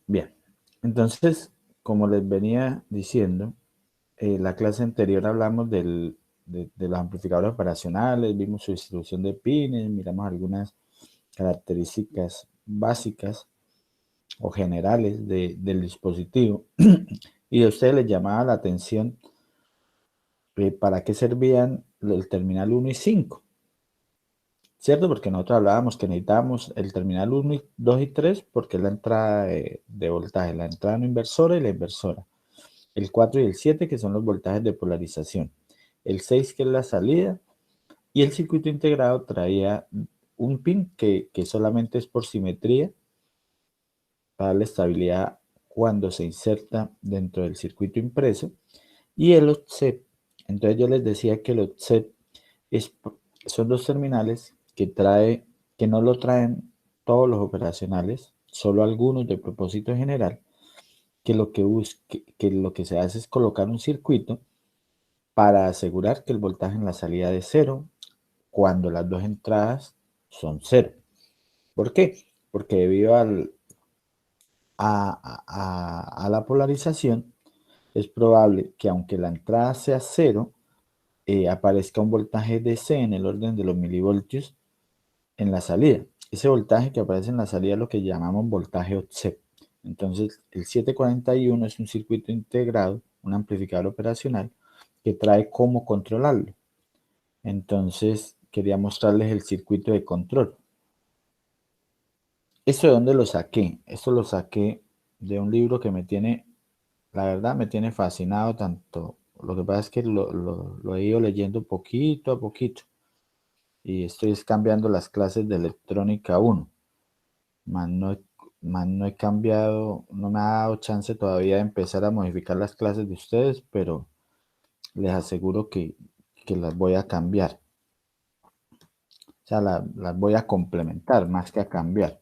Bien, entonces, como les venía diciendo, la clase anterior hablamos de los amplificadores operacionales, vimos su distribución de pines, miramos algunas características básicas o generales del dispositivo y a ustedes les llamaba la atención para qué servían el terminal 1 y 5, ¿cierto? Porque nosotros hablábamos que necesitábamos el terminal 1, 2 y 3 porque es la entrada de voltaje, la entrada no inversora y la inversora. El 4 y el 7 que son los voltajes de polarización. El 6 que es la salida y el circuito integrado traía un pin que solamente es por simetría para darle estabilidad cuando se inserta dentro del circuito impreso y el offset. Entonces yo les decía que el offset es, son los terminales que no lo traen todos los operacionales, solo algunos de propósito general, que lo que se hace es colocar un circuito para asegurar que el voltaje en la salida es cero cuando las dos entradas son cero. ¿Por qué? Porque debido a la polarización, es probable que aunque la entrada sea cero, aparezca un voltaje DC en el orden de los milivoltios en la salida. Ese voltaje que aparece en la salida es lo que llamamos voltaje offset. Entonces, el 741 es un circuito integrado, un amplificador operacional, que trae cómo controlarlo. Entonces, quería mostrarles el circuito de control. ¿Esto de dónde lo saqué? Esto lo saqué de un libro que me tiene, la verdad, me tiene fascinado tanto. Lo que pasa es que lo he ido leyendo poquito a poquito y estoy cambiando las clases de electrónica 1. Más no, más no he cambiado, no me ha dado chance todavía de empezar a modificar las clases de ustedes, pero les aseguro que las voy a cambiar. O sea, las voy a complementar más que a cambiar.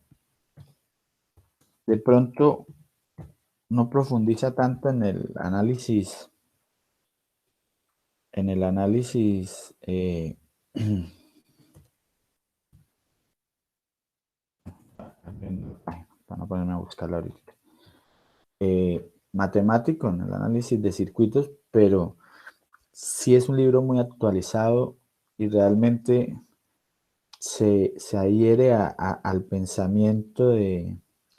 De pronto no profundiza tanto en el análisis para no ponerme a buscarlo ahorita, matemático, en el análisis de circuitos, pero sí es un libro muy actualizado y realmente se adhiere al pensamiento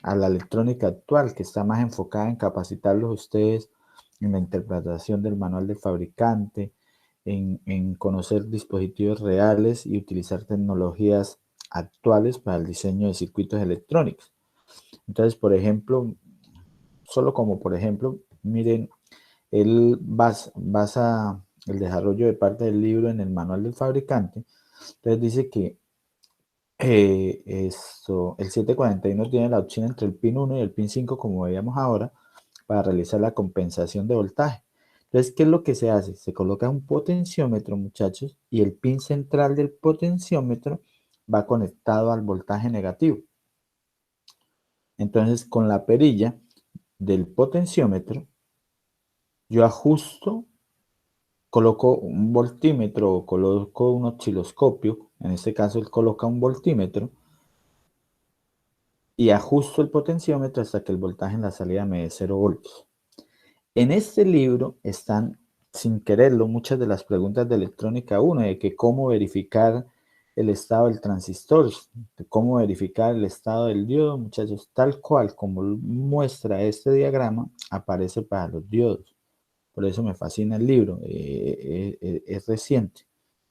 a la electrónica actual, que está más enfocada en capacitarlos a ustedes en la interpretación del manual del fabricante, en conocer dispositivos reales y utilizar tecnologías actuales para el diseño de circuitos electrónicos. Entonces, por ejemplo, solo como por ejemplo, miren, él basa el desarrollo de parte del libro en el manual del fabricante. Entonces dice que el 741 tiene la opción entre el pin 1 y el pin 5, como veíamos ahora, para realizar la compensación de voltaje. Entonces, ¿qué es lo que se hace? Se coloca un potenciómetro, muchachos, y el pin central del potenciómetro va conectado al voltaje negativo. Entonces, con la perilla del potenciómetro, yo ajusto, coloco un voltímetro o coloco un osciloscopio, en este caso él coloca un voltímetro, y ajusto el potenciómetro hasta que el voltaje en la salida me dé 0 voltios. En este libro están, sin quererlo, muchas de las preguntas de electrónica 1, de que cómo verificar el estado del transistor, de cómo verificar el estado del diodo, muchachos, tal cual como muestra este diagrama, aparece para los diodos. Por eso me fascina el libro. Es reciente,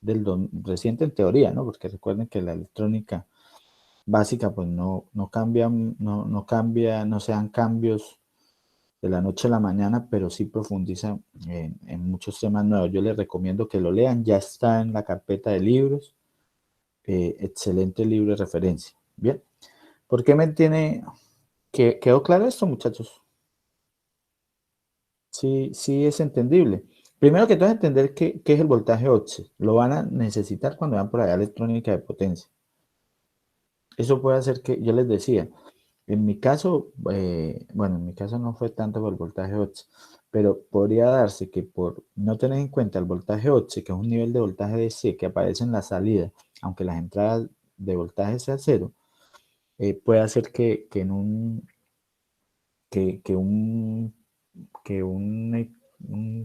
reciente en teoría, ¿no? Porque recuerden que la electrónica básica pues no cambia, no cambia, no sean cambios de la noche a la mañana, pero sí profundiza en muchos temas nuevos. Yo les recomiendo que lo lean, ya está en la carpeta de libros, excelente libro de referencia. Bien, ¿por qué me tiene, quedó claro esto, muchachos? Sí, sí es entendible. Primero que todo, entender qué es el voltaje offset. Lo van a necesitar cuando van por allá electrónica de potencia. Eso puede hacer que, yo les decía, en mi caso, bueno, en mi caso no fue tanto por el voltaje offset, pero podría darse que por no tener en cuenta el voltaje offset, que es un nivel de voltaje DC que aparece en la salida, aunque las entradas de voltaje sea cero, puede hacer que que un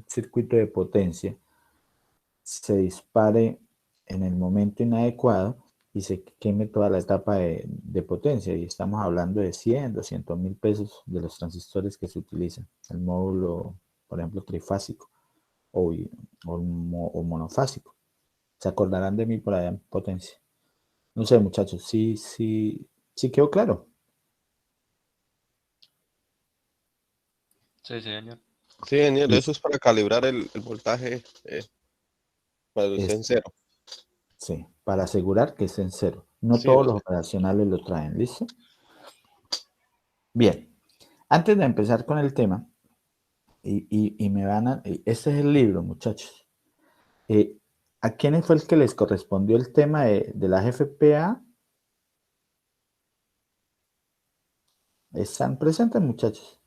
circuito de potencia se dispare en el momento inadecuado y se queme toda la etapa de potencia. Y estamos hablando de 100, 200 mil pesos de los transistores que se utilizan. El módulo, por ejemplo, trifásico o monofásico. Se acordarán de mí por allá en potencia. No sé, muchachos, sí quedó claro. Sí, señor. Sí, genial. Eso Listo. es para calibrar el voltaje para el Es, cero. sí, para asegurar que esté en cero. No Sí, todos lo los sé. operacionales lo traen, ¿listo? Bien, antes de empezar con el tema, y me van a... Este es el libro, muchachos. Eh, ¿A quiénes fue el que les correspondió el tema de las FPA? ¿Están presentes, muchachos?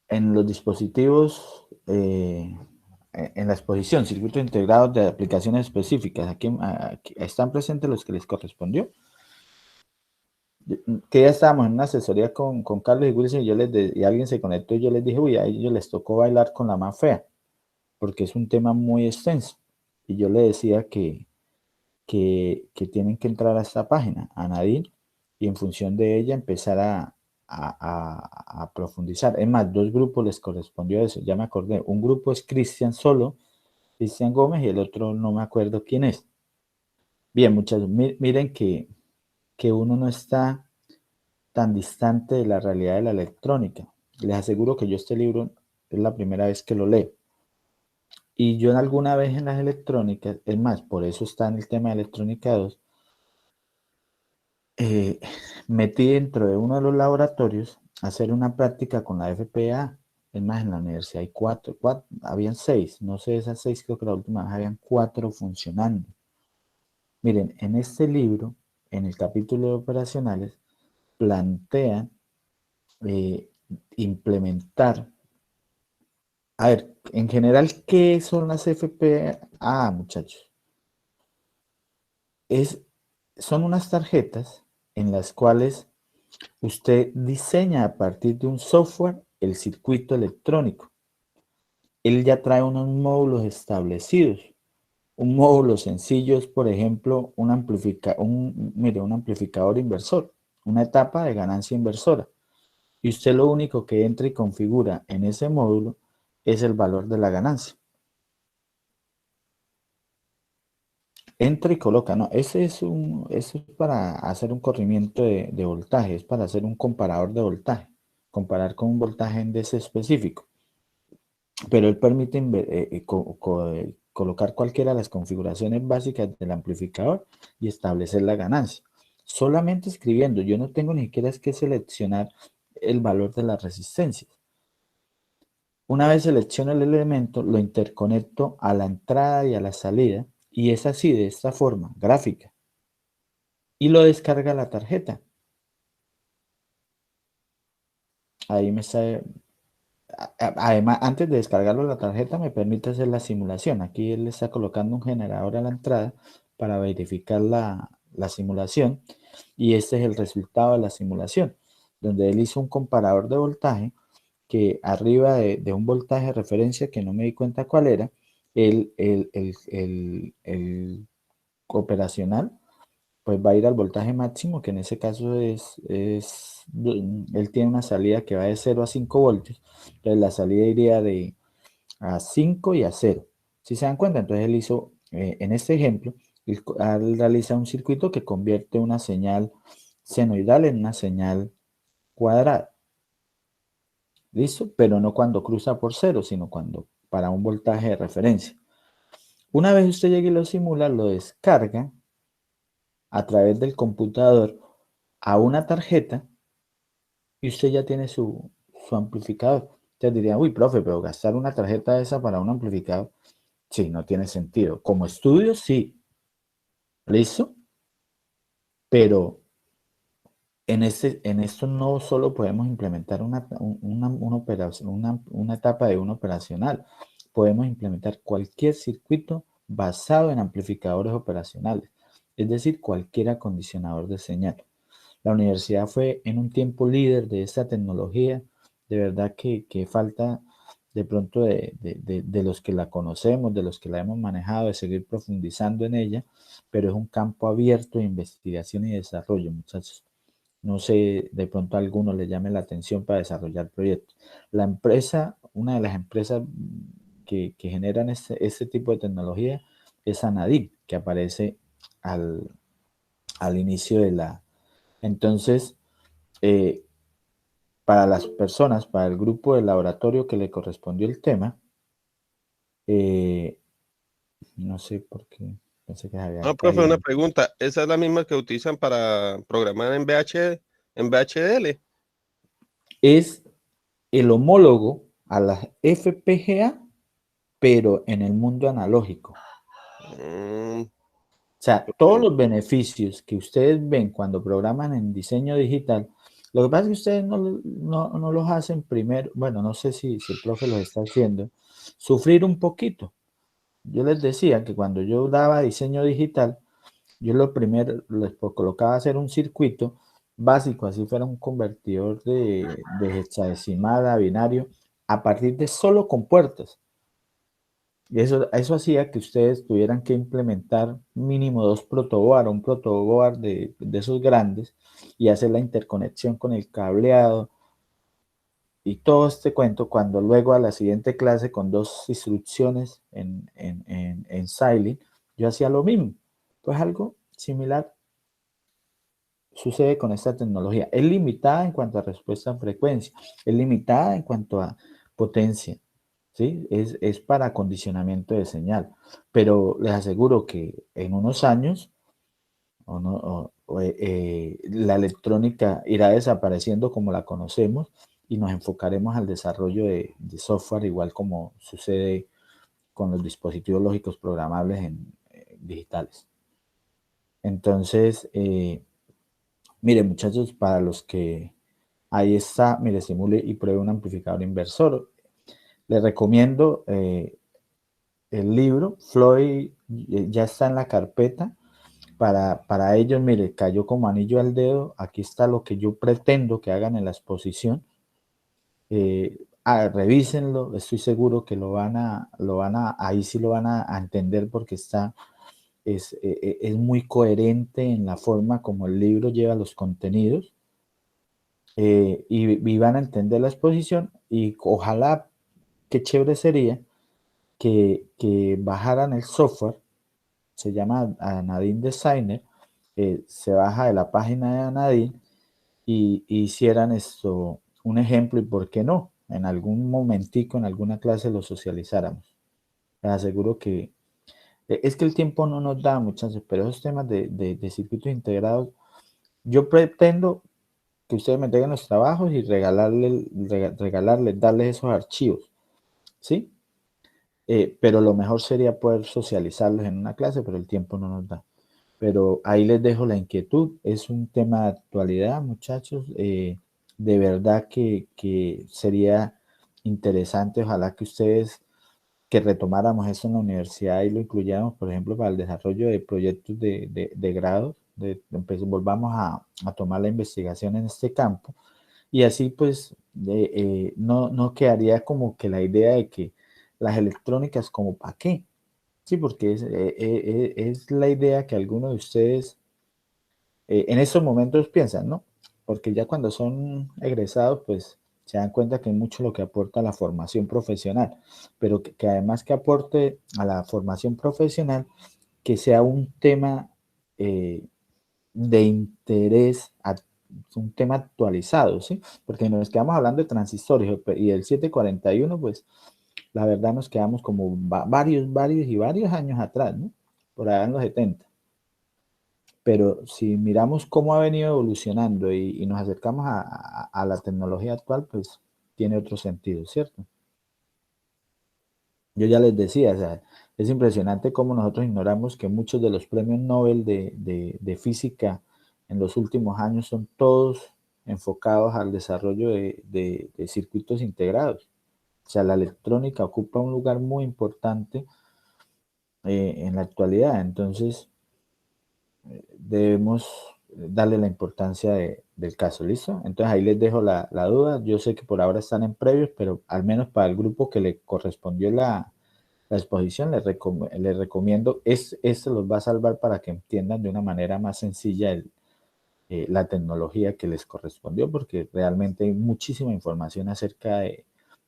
En los dispositivos, en la exposición, circuitos integrados de aplicaciones específicas, ¿están presentes los que les correspondió? Que ya estábamos en una asesoría con Carlos y Wilson y alguien se conectó y yo les dije, uy, a ellos les tocó bailar con la más fea, porque es un tema muy extenso. Y yo le decía que tienen que entrar a esta página, a Nadine, y en función de ella empezar a profundizar. Es más, dos grupos les correspondió eso, ya me acordé. Un grupo es Cristian Solo, Cristian Gómez, y el otro no me acuerdo quién es. Bien, muchachos, miren que uno no está tan distante de la realidad de la electrónica. Les aseguro que yo este libro es la primera vez que lo leo. Y yo en alguna vez en las electrónicas, es más, por eso está en el tema de electrónica 2, metí dentro de uno de los laboratorios a hacer una práctica con la FPA. Es más, en la universidad hay cuatro, habían 6, no sé, esas 6 creo que la última vez habían 4 funcionando. Miren, en este libro, en el capítulo de operacionales, plantean implementar. A ver, en general, ¿qué son las FPA, muchachos? Son unas tarjetas en las cuales usted diseña a partir de un software el circuito electrónico. Él ya trae unos módulos establecidos. Un módulo sencillo es, por ejemplo, un amplificador inversor, una etapa de ganancia inversora. Y usted lo único que entra y configura en ese módulo es el valor de la ganancia. Entra y coloca, no, eso es para hacer un corrimiento de voltaje, es para hacer un comparador de voltaje, comparar con un voltaje en DC específico. Pero él permite colocar cualquiera de las configuraciones básicas del amplificador y establecer la ganancia. Solamente escribiendo, yo no tengo ni siquiera que seleccionar el valor de las resistencias. Una vez selecciono el elemento, lo interconecto a la entrada y a la salida, y es así, de esta forma, gráfica. Y lo descarga la tarjeta. Ahí me sale. Además, antes de descargarlo la tarjeta, me permite hacer la simulación. Aquí él le está colocando un generador a la entrada para verificar la simulación. Y este es el resultado de la simulación, donde él hizo un comparador de voltaje que arriba de un voltaje de referencia que no me di cuenta cuál era, el operacional, pues va a ir al voltaje máximo, que en ese caso él tiene una salida que va de 0 a 5 voltios, entonces la salida iría a 5 y a 0. Si se dan cuenta, entonces él hizo, en este ejemplo, él realiza un circuito que convierte una señal senoidal en una señal cuadrada. ¿Listo? Pero no cuando cruza por 0, sino cuando para un voltaje de referencia. Una vez usted llegue y lo simula, lo descarga a través del computador a una tarjeta y usted ya tiene su amplificador. Ustedes dirían, uy, profe, pero gastar una tarjeta esa para un amplificador, sí, no tiene sentido. Como estudio, sí. ¿Listo? Pero en esto no solo podemos implementar una operación, una etapa de un operacional. Podemos implementar cualquier circuito basado en amplificadores operacionales, es decir, cualquier acondicionador de señal. La universidad fue en un tiempo líder de esta tecnología. De verdad que falta de pronto de los que la conocemos, de los que la hemos manejado, de seguir profundizando en ella, pero es un campo abierto de investigación y desarrollo, muchachos. No sé, de pronto a alguno le llame la atención para desarrollar proyectos. La empresa, una de las empresas que generan este tipo de tecnología es Anadim, que aparece al inicio de la... Entonces, eh, para las personas, para el grupo de laboratorio que le correspondió el tema, eh, no sé por qué, pensé que se había No, profe, caído. una pregunta. ¿Esa es la misma que utilizan para programar en VHDL? Es el homólogo a las FPGA, pero en el mundo analógico. Mm, O sea, todos ok. los beneficios que ustedes ven cuando programan en diseño digital, lo que pasa es que ustedes no los hacen primero, bueno, no sé si el profe los está haciendo, sufrir un poquito. Yo les decía que cuando yo daba diseño digital, yo lo primero les colocaba a hacer un circuito básico, así fuera un convertidor de hexadecimal a binario, a partir de solo compuertas. Y eso hacía que ustedes tuvieran que implementar mínimo dos protoboard, un protoboard de esos grandes, y hacer la interconexión con el cableado y todo este cuento, cuando luego a la siguiente clase con dos instrucciones en Silent, yo hacía lo mismo. Pues algo similar sucede con esta tecnología. Es limitada en cuanto a respuesta en frecuencia, es limitada en cuanto a potencia, ¿sí? Es para acondicionamiento de señal, pero les aseguro que en unos años la electrónica irá desapareciendo como la conocemos y nos enfocaremos al desarrollo de software, igual como sucede con los dispositivos lógicos programables digitales. Entonces, mire, muchachos, para los que ahí está, mire, simule y pruebe un amplificador inversor. Les recomiendo el libro, Floyd ya está en la carpeta. Para ellos, mire, cayó como anillo al dedo. Aquí está lo que yo pretendo que hagan en la exposición. Revísenlo, estoy seguro que ahí sí lo van a entender porque es muy coherente en la forma como el libro lleva los contenidos. Y van a entender la exposición y ojalá, qué chévere sería que bajaran el software, se llama Anadin Designer, se baja de la página de Anadin y hicieran esto un ejemplo y por qué no, en algún momentico, en alguna clase lo socializáramos. Les aseguro que es que el tiempo no nos da, muchachos, pero esos temas de circuitos integrados, yo pretendo que ustedes me entreguen los trabajos y regalarles, darles esos archivos, ¿sí? Pero lo mejor sería poder socializarlos en una clase, pero el tiempo no nos da. Pero ahí les dejo la inquietud. Es un tema de actualidad, muchachos. De verdad que sería interesante, ojalá que ustedes, que retomáramos eso en la universidad y lo incluyéramos, por ejemplo, para el desarrollo de proyectos de grado, volvamos a tomar la investigación en este campo. Y así pues no quedaría como que la idea de que las electrónicas como para qué. Sí, porque es la idea que algunos de ustedes en estos momentos piensan, ¿no? Porque ya cuando son egresados, pues se dan cuenta que es mucho lo que aporta la formación profesional, pero que además que aporte a la formación profesional, que sea un tema eh, de interés, un tema actualizado, ¿sí? Porque nos quedamos hablando de transistores y del 741, pues la verdad nos quedamos como varios años atrás, ¿no? Por allá en los 70. Pero si miramos cómo ha venido evolucionando y nos acercamos a la tecnología actual, pues tiene otro sentido, ¿cierto? Yo ya les decía, o sea, es impresionante cómo nosotros ignoramos que muchos de los premios Nobel de física en los últimos años son todos enfocados al desarrollo de circuitos integrados. O sea, la electrónica ocupa un lugar muy importante en la actualidad. Entonces, debemos darle la importancia del caso, ¿listo? Entonces ahí les dejo la duda. Yo sé que por ahora están en previos, pero al menos para el grupo que le correspondió la exposición, les recomiendo, esto los va a salvar para que entiendan de una manera más sencilla la tecnología que les correspondió, porque realmente hay muchísima información acerca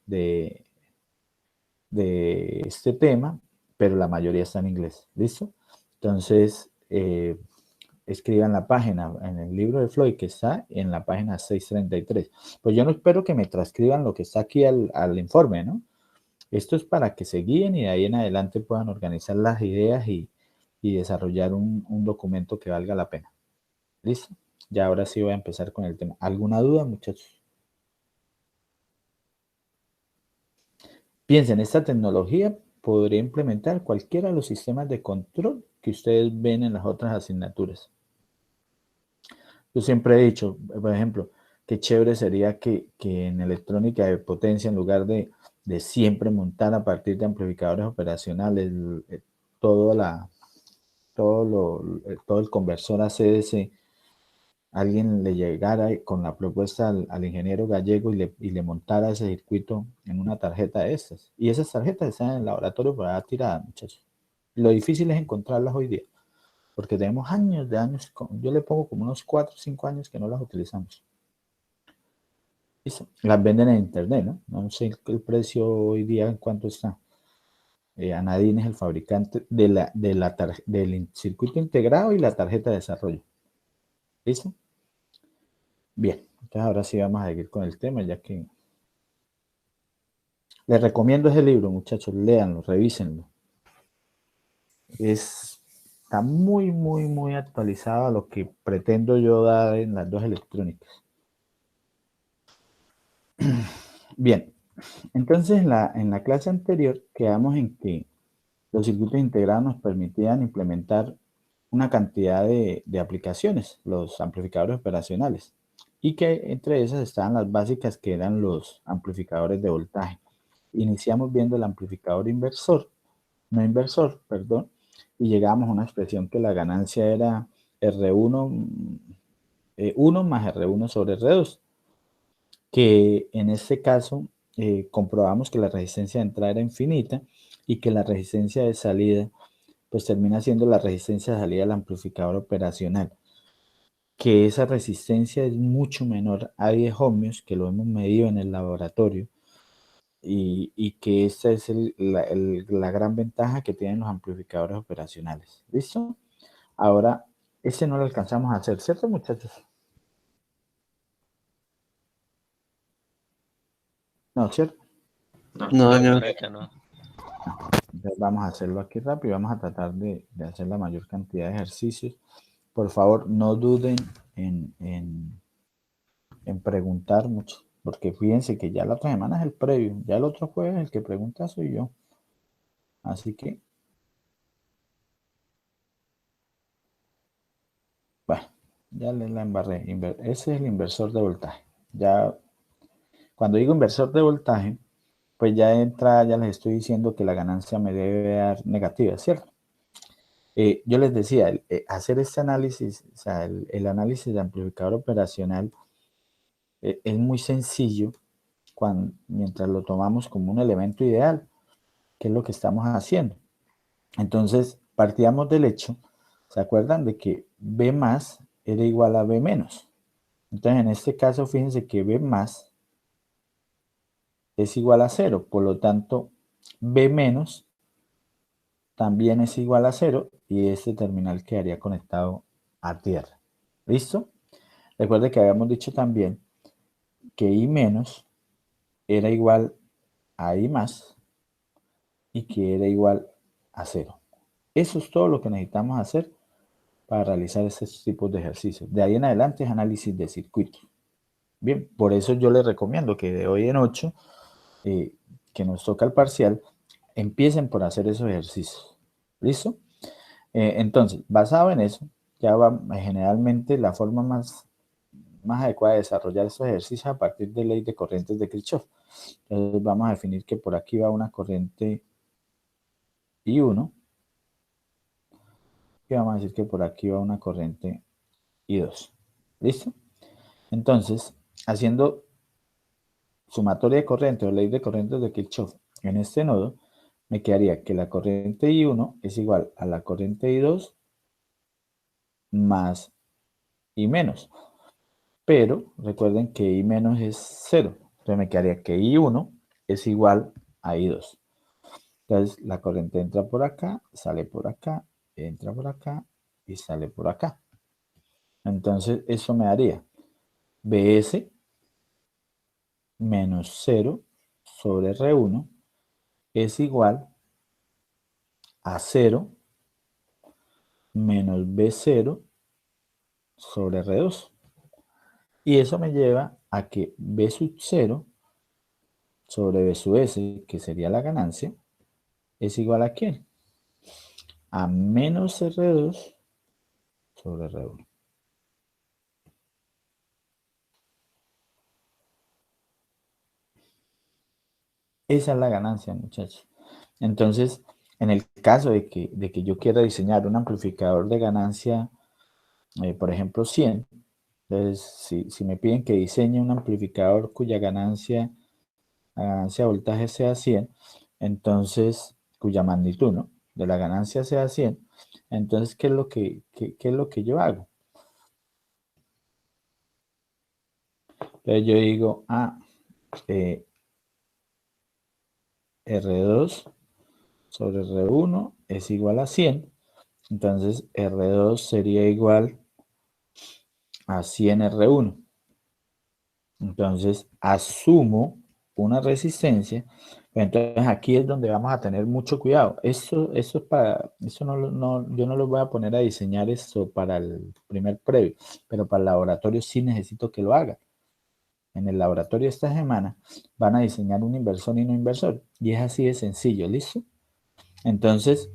de este tema, pero la mayoría está en inglés, ¿listo? Entonces, escriban la página en el libro de Floyd que está en la página 633. Pues yo no espero que me transcriban lo que está aquí al informe, ¿no? Esto es para que se guíen y de ahí en adelante puedan organizar las ideas y desarrollar un documento que valga la pena. ¿Listo? Ya ahora sí voy a empezar con el tema. ¿Alguna duda, muchachos? Piensen, esta tecnología podría implementar cualquiera de los sistemas de control que ustedes ven en las otras asignaturas. Yo siempre he dicho, por ejemplo, qué chévere sería que en electrónica de potencia, en lugar de siempre montar a partir de amplificadores operacionales todo el conversor ACDC, alguien le llegara con la propuesta al ingeniero gallego y le montara ese circuito en una tarjeta de estas. Y esas tarjetas están en el laboratorio para dar tiradas, muchachos. Lo difícil es encontrarlas hoy día, porque tenemos años de años, yo le pongo como unos 4 o 5 años que no las utilizamos. ¿Listo? Las venden en internet, ¿no? No sé el precio hoy día en cuánto está. Anadin es el fabricante del circuito integrado y la tarjeta de desarrollo. ¿Listo? Bien, entonces ahora sí vamos a seguir con el tema, ya que les recomiendo ese libro, muchachos, léanlo, revísenlo. Está muy, muy, muy actualizado a lo que pretendo yo dar en las dos electrónicas. Bien, entonces en la clase anterior quedamos en que los circuitos integrados nos permitían implementar una cantidad de aplicaciones, los amplificadores operacionales, y que entre esas estaban las básicas que eran los amplificadores de voltaje. Iniciamos viendo el amplificador no inversor, perdón, y llegamos a una expresión que la ganancia era R1, 1 más R1 sobre R2, que en este caso comprobamos que la resistencia de entrada era infinita y que la resistencia de salida pues termina siendo la resistencia de salida del amplificador operacional, que esa resistencia es mucho menor a 10 ohmios, que lo hemos medido en el laboratorio, y que esa es la gran ventaja que tienen los amplificadores operacionales. ¿Listo? Ahora, ese no lo alcanzamos a hacer, ¿cierto, muchachos? No, ¿cierto? No, señor. Entonces vamos a hacerlo aquí rápido, vamos a tratar de hacer la mayor cantidad de ejercicios. Por favor, no duden en preguntar mucho, porque fíjense que ya la otra semana es el previo, ya el otro jueves el que pregunta soy yo. Así que, bueno, ya les la embarré. Ese es el inversor de voltaje. Ya, cuando digo inversor de voltaje, pues ya entra, ya les estoy diciendo que la ganancia me debe dar negativa, ¿cierto? Yo les decía, hacer este análisis, o sea, el análisis de amplificador operacional es muy sencillo mientras lo tomamos como un elemento ideal, que es lo que estamos haciendo. Entonces, partíamos del hecho, ¿se acuerdan? De que B más era igual a B menos. Entonces, en este caso, fíjense que B más es igual a 0, por lo tanto, B menos también es igual a 0 y este terminal quedaría conectado a tierra. ¿Listo? Recuerde que habíamos dicho también que I menos era igual a I más y que era igual a 0. Eso es todo lo que necesitamos hacer para realizar estos tipos de ejercicios. De ahí en adelante es análisis de circuitos. Bien, por eso yo les recomiendo que de hoy en 8, que nos toca el parcial, empiecen por hacer esos ejercicios. ¿Listo? Entonces, basado en eso, ya va generalmente la forma más adecuada de desarrollar estos ejercicios a partir de ley de corrientes de Kirchhoff. Entonces vamos a definir que por aquí va una corriente I1 y vamos a decir que por aquí va una corriente y 2. ¿Listo? Entonces, haciendo sumatoria de corriente o ley de corrientes de Kirchhoff en este nodo, me quedaría que la corriente I1 es igual a la corriente I2 más I menos. Pero recuerden que I menos es 0. Entonces me quedaría que I1 es igual a I2. Entonces la corriente entra por acá, sale por acá, entra por acá y sale por acá. Entonces eso me daría Bs menos 0 sobre R1 es igual a 0 menos B0 sobre R2. Y eso me lleva a que B sub 0 sobre B sub S, que sería la ganancia, es igual a ¿quién? A menos R2 sobre R1. Esa es la ganancia, muchachos. Entonces, en el caso de que yo quiera diseñar un amplificador de ganancia, por ejemplo, 100, entonces, si me piden que diseñe un amplificador cuya ganancia de voltaje sea 100, entonces, cuya magnitud, ¿no?, de la ganancia sea 100, entonces, ¿qué es lo que yo hago? Entonces yo digo, R2 sobre R1 es igual a 100, entonces R2 sería igual a 100 R1. Entonces asumo una resistencia. Entonces aquí es donde vamos a tener mucho cuidado. Eso es para, yo no lo voy a poner a diseñar esto para el primer previo, pero para el laboratorio sí necesito que lo haga. En el laboratorio esta semana van a diseñar un inversor y no inversor. Y es así de sencillo, ¿listo? Entonces,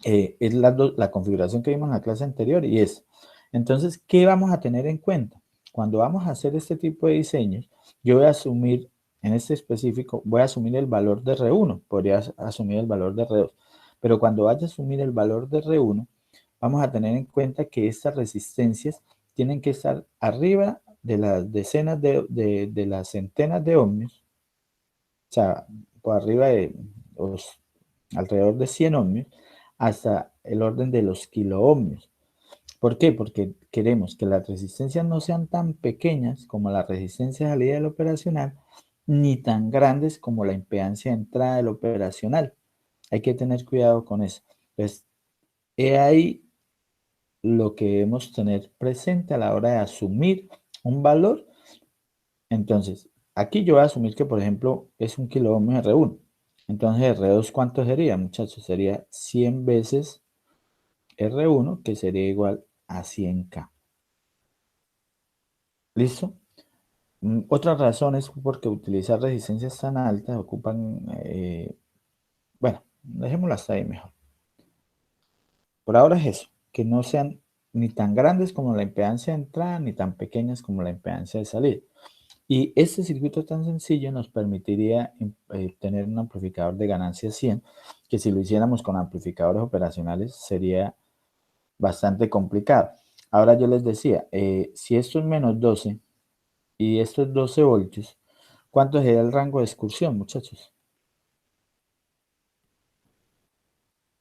es la configuración que vimos en la clase anterior y es, entonces, ¿qué vamos a tener en cuenta? Cuando vamos a hacer este tipo de diseños, yo voy a asumir, en este específico, voy a asumir el valor de R1, podría asumir el valor de R2, pero cuando vaya a asumir el valor de R1, vamos a tener en cuenta que estas resistencias tienen que estar arriba de las decenas de las centenas de ohmios, o sea, por arriba de alrededor de 100 ohmios, hasta el orden de los kiloohmios. ¿Por qué? Porque queremos que las resistencias no sean tan pequeñas como la resistencia de salida del operacional, ni tan grandes como la impedancia de entrada del operacional. Hay que tener cuidado con eso. Entonces, he ahí lo que debemos tener presente a la hora de asumir un valor. Entonces, aquí yo voy a asumir que, por ejemplo, es un kiloohmio R1. Entonces, R2, ¿cuánto sería, muchachos? Sería 100 veces R1, que sería igual a 100K. ¿Listo? Otra razón es porque utilizar resistencias tan altas ocupan, bueno, dejémoslo hasta ahí mejor. Por ahora es eso, que no sean ni tan grandes como la impedancia de entrada, ni tan pequeñas como la impedancia de salida. Y este circuito tan sencillo nos permitiría tener un amplificador de ganancia 100, que si lo hiciéramos con amplificadores operacionales sería bastante complicado. Ahora yo les decía, si esto es menos 12 y esto es 12 voltios, ¿cuánto sería el rango de excursión, muchachos?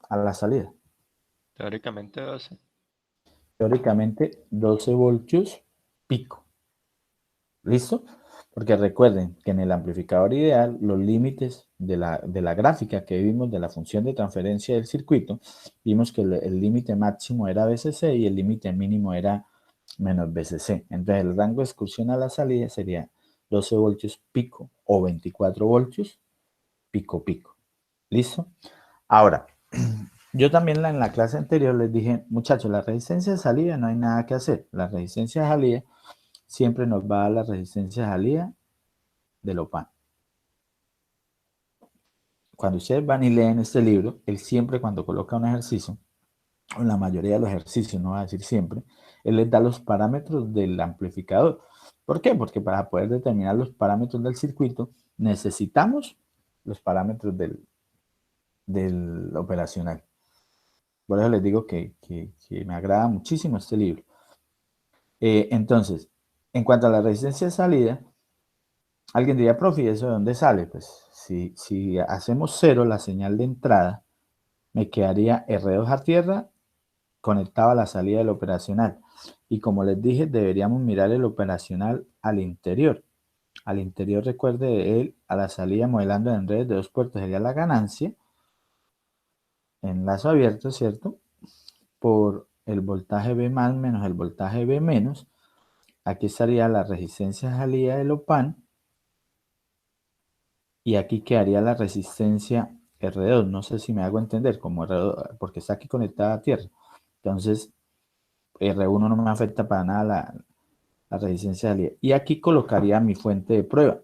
A la salida. Teóricamente 12. Teóricamente 12 voltios pico. ¿Listo? Porque recuerden que en el amplificador ideal, los límites de la gráfica que vimos de la función de transferencia del circuito, vimos que el límite máximo era BCC y el límite mínimo era menos BCC. Entonces, el rango de excursión a la salida sería 12 voltios pico o 24 voltios pico pico. ¿Listo? Ahora, yo también en la clase anterior les dije, muchachos, la resistencia de salida no hay nada que hacer. La resistencia de salida siempre nos va a dar la resistencia de salida del OPAN. Cuando ustedes van y leen este libro, él siempre cuando coloca un ejercicio, o en la mayoría de los ejercicios, no va a decir siempre, él les da los parámetros del amplificador. ¿Por qué? Porque para poder determinar los parámetros del circuito, necesitamos los parámetros del operacional. Por eso les digo que me agrada muchísimo este libro. Entonces, en cuanto a la resistencia de salida, alguien diría, profe, ¿y eso de dónde sale? Pues si hacemos 0 la señal de entrada, me quedaría R2 a tierra conectado a la salida del operacional. Y como les dije, deberíamos mirar el operacional al interior. Al interior, recuerde de él, a la salida modelando en redes de 2 puertos sería la ganancia, en lazo abierto, ¿cierto? Por el voltaje B más menos el voltaje B menos. Aquí estaría la resistencia de salida del OPAN. Y aquí quedaría la resistencia R2. No sé si me hago entender, como R2, porque está aquí conectada a tierra. Entonces, R1 no me afecta para nada la resistencia de salida. Y aquí colocaría mi fuente de prueba,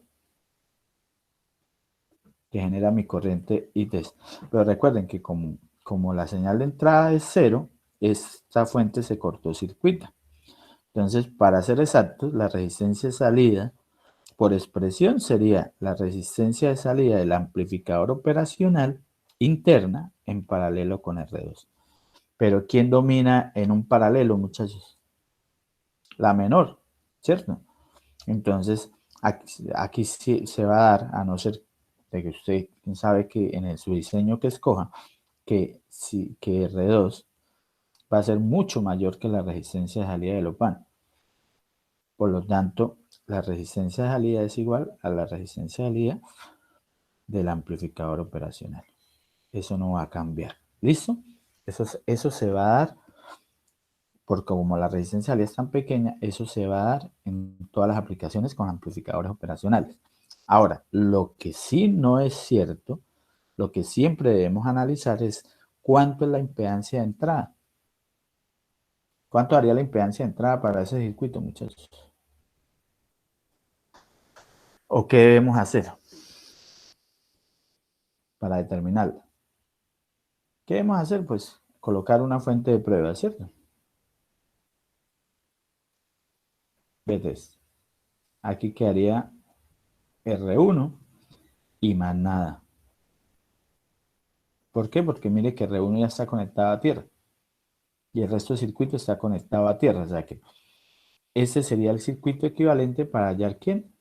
que genera mi corriente ITES. Pero recuerden que como la señal de entrada es 0, esta fuente se cortocircuita. Entonces, para ser exactos, la resistencia de salida por expresión sería la resistencia de salida del amplificador operacional interna en paralelo con R2. Pero ¿quién domina en un paralelo, muchachos? La menor, ¿cierto? Entonces, aquí sí se va a dar, a no ser de que usted sabe que en su diseño que escoja, que R2 va a ser mucho mayor que la resistencia de salida del OPAN. Por lo tanto, la resistencia de salida es igual a la resistencia de salida del amplificador operacional. Eso no va a cambiar. ¿Listo? Eso se va a dar, porque como la resistencia de salida es tan pequeña, eso se va a dar en todas las aplicaciones con amplificadores operacionales. Ahora, lo que sí no es cierto, lo que siempre debemos analizar es cuánto es la impedancia de entrada. ¿Cuánto haría la impedancia de entrada para ese circuito, muchachos? ¿O qué debemos hacer para determinarla? ¿Qué debemos hacer? Pues colocar una fuente de prueba, ¿cierto? B3. Aquí quedaría R1 y más nada. ¿Por qué? Porque mire que R1 ya está conectado a tierra y el resto del circuito está conectado a tierra. O sea que ese sería el circuito equivalente para hallar ¿quién?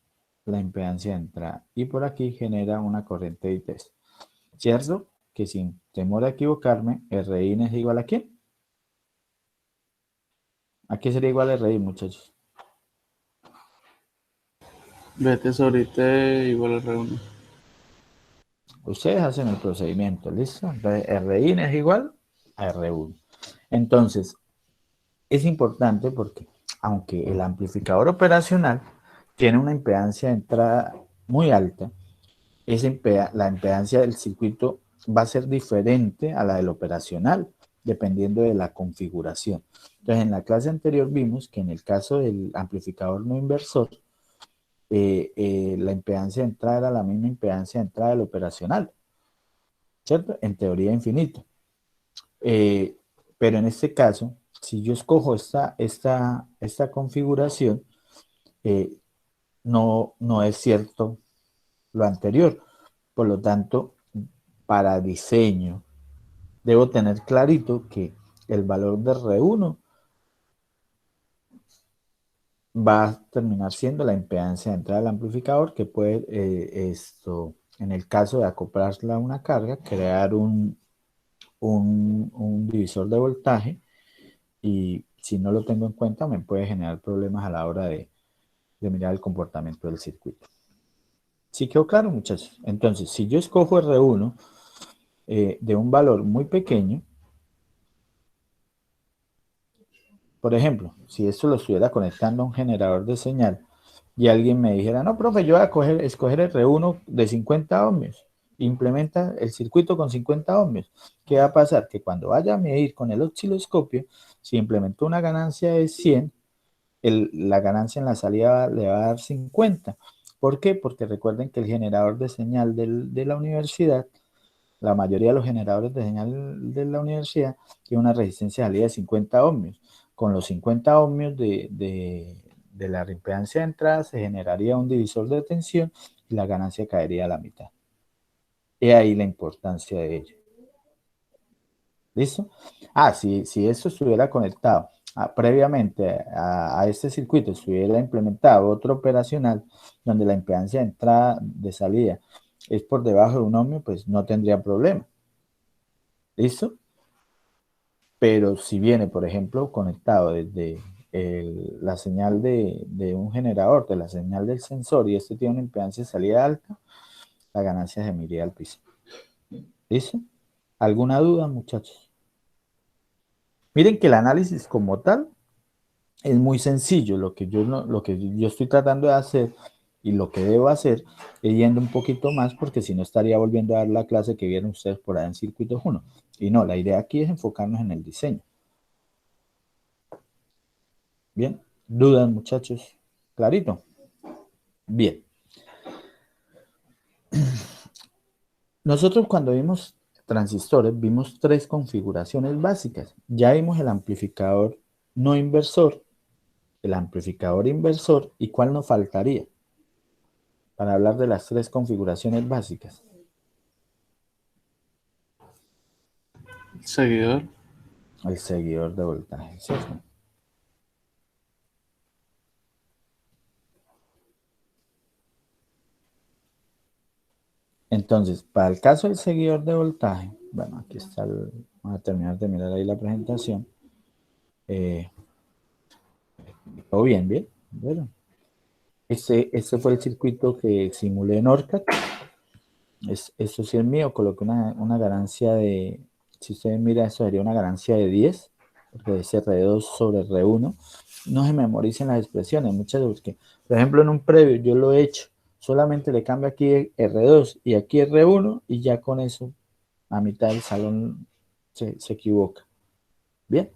La impedancia de entrada. Y por aquí genera una corriente de ITES. ¿Cierto? Que sin temor a equivocarme, Rin es igual a ¿quién? ¿A qué sería igual a Rin, muchachos? BT sobre T igual a R1. Ustedes hacen el procedimiento, ¿listo? Entonces, Rin es igual a R1. Entonces, es importante porque, aunque el amplificador operacional tiene una impedancia de entrada muy alta, la impedancia del circuito va a ser diferente a la del operacional, dependiendo de la configuración. Entonces, en la clase anterior vimos que en el caso del amplificador no inversor, la impedancia de entrada era la misma impedancia de entrada del operacional, ¿cierto? En teoría infinito. Pero en este caso, si yo escojo esta configuración, no es cierto lo anterior. Por lo tanto, para diseño, debo tener clarito que el valor de R1 va a terminar siendo la impedancia de entrada del amplificador, que puede, en el caso de acoplarla a una carga, crear un divisor de voltaje, y si no lo tengo en cuenta me puede generar problemas a la hora de mirar el comportamiento del circuito. ¿Sí quedó claro, muchachos? Entonces, si yo escojo R1 de un valor muy pequeño, por ejemplo, si esto lo estuviera conectando a un generador de señal y alguien me dijera, no, profe, yo voy a escoger R1 de 50 ohmios, implementa el circuito con 50 ohmios. ¿Qué va a pasar? Que cuando vaya a medir con el osciloscopio, si implementó una ganancia de 100, la ganancia en la salida le va a dar 50. ¿Por qué? Porque recuerden que el generador de señal de la universidad, la mayoría de los generadores de señal de la universidad, tiene una resistencia de salida de 50 ohmios. Con los 50 ohmios de la reimpedancia de entrada se generaría un divisor de tensión y la ganancia caería a la mitad. He ahí la importancia de ello. ¿Listo? Si esto estuviera conectado previamente a este circuito estuviera implementado otro operacional donde la impedancia de entrada, de salida es por debajo de un ohmio, pues no tendría problema. ¿Listo? Pero si viene, por ejemplo, conectado desde la señal de un generador, de la señal del sensor, y este tiene una impedancia de salida alta, la ganancia se miraría al piso. ¿Listo? ¿Alguna duda, muchachos? Miren que el análisis como tal es muy sencillo. Lo que yo estoy tratando de hacer y lo que debo hacer es yendo un poquito más, porque si no estaría volviendo a dar la clase que vieron ustedes por ahí en Circuitos 1. Y no, la idea aquí es enfocarnos en el diseño. Bien, ¿dudas, muchachos? ¿Clarito? Bien. Nosotros cuando vimos transistores vimos 3 configuraciones básicas. Ya vimos el amplificador no inversor, el amplificador inversor, ¿y cuál nos faltaría para hablar de las 3 configuraciones básicas? Seguidor. El seguidor de voltaje, ¿cierto? Entonces, para el caso del seguidor de voltaje, bueno, aquí está, vamos a terminar de mirar ahí la presentación. ¿Todo bien? ¿Bien? Bueno, este fue el circuito que simulé en ORCAD. Esto sí es mío, coloqué una ganancia de, si ustedes miran, esto sería una ganancia de 10, porque es R2 sobre R1. No se memoricen las expresiones, muchas veces, porque, por ejemplo, en un previo yo lo he hecho, solamente le cambio aquí R2 y aquí R1 y ya con eso a mitad del salón se equivoca. Bien,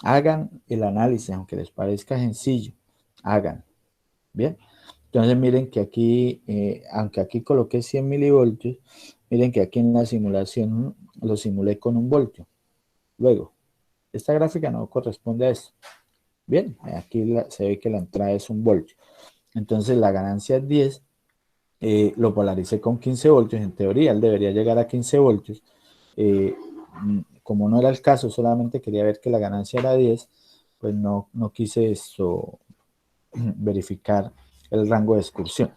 hagan el análisis, aunque les parezca sencillo, hagan. Bien, entonces miren que aquí, aunque aquí coloqué 100 milivoltios, miren que aquí en la simulación lo simulé con 1 voltio. Luego, esta gráfica no corresponde a eso. Bien, aquí se ve que la entrada es 1 voltio. Entonces la ganancia es 10. Lo polaricé con 15 voltios. En teoría, él debería llegar a 15 voltios. Como no era el caso, solamente quería ver que la ganancia era 10, pues no quise verificar el rango de excursión.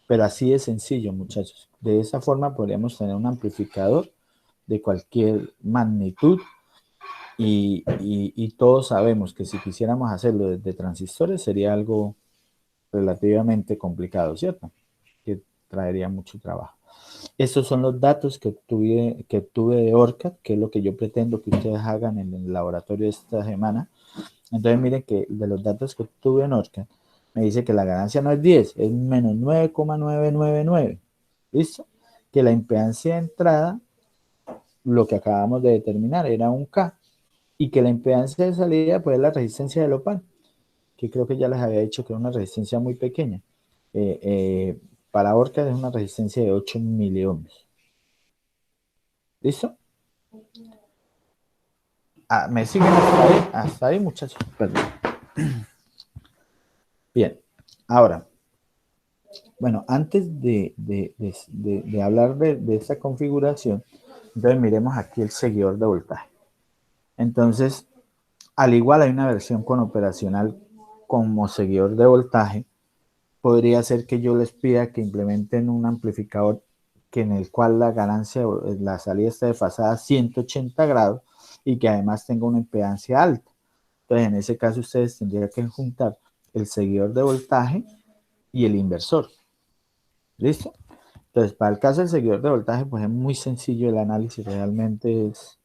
Pero así es sencillo, muchachos. De esa forma podríamos tener un amplificador de cualquier magnitud y todos sabemos que si quisiéramos hacerlo desde transistores sería algo relativamente complicado, ¿cierto? Que traería mucho trabajo. Estos son los datos que obtuve de ORCAD, que es lo que yo pretendo que ustedes hagan en el laboratorio esta semana. Entonces miren que de los datos que obtuve en ORCAD, me dice que la ganancia no es 10, es menos 9,999. ¿Listo? Que la impedancia de entrada, lo que acabamos de determinar, era 1K. Y que la impedancia de salida, pues es la resistencia del OPAN, que creo que ya les había dicho que es una resistencia muy pequeña. Para ORCAD es una resistencia de 8 miliohmios. ¿Listo? ¿Me siguen hasta ahí? Hasta ahí, muchachos. Perdón. Bien, ahora, bueno, antes de hablar de esta configuración, entonces miremos aquí el seguidor de voltaje. Entonces, al igual hay una versión con operacional como seguidor de voltaje. Podría ser que yo les pida que implementen un amplificador en el cual la ganancia, la salida está desfasada a 180 grados y que además tenga una impedancia alta. Entonces, en ese caso, ustedes tendrían que juntar el seguidor de voltaje y el inversor. ¿Listo? Entonces, para el caso del seguidor de voltaje, pues es muy sencillo el análisis, realmente es...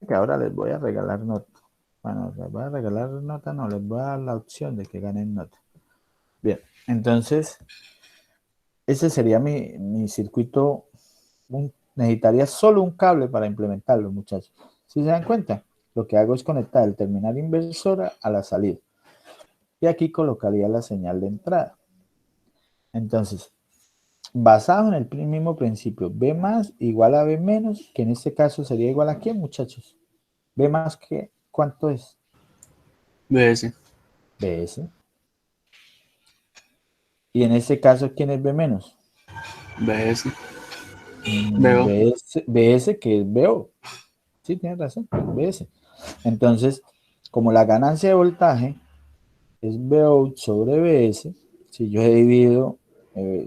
Que ahora les voy a regalar nota. Bueno, les voy a regalar nota, no, les voy a dar la opción de que ganen nota. Bien, entonces, ese sería mi circuito. Necesitaría solo un cable para implementarlo, muchachos. Si se dan cuenta, lo que hago es conectar el terminal inversor a la salida. Y aquí colocaría la señal de entrada. Entonces, basado en el mismo principio, B más igual a B menos, que en este caso sería igual a ¿qué, muchachos? B más que, ¿cuánto es? BS. BS. Y en este caso, ¿quién es B menos? BS. Veo. BS que es BO. Sí, tienes razón, BS. Entonces, como la ganancia de voltaje es Vout sobre BS, si yo he dividido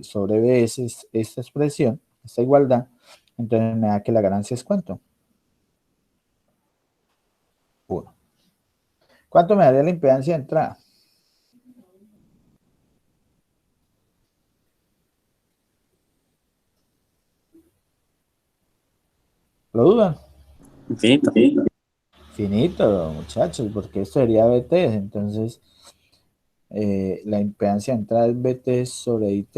sobre BS esta expresión, esta igualdad, entonces me da que la ganancia es ¿cuánto? 1. ¿Cuánto me daría la impedancia de entrada? ¿Lo dudan? Infinito. Finito, muchachos, porque esto sería BT, entonces la impedancia de entrada es BT sobre IT.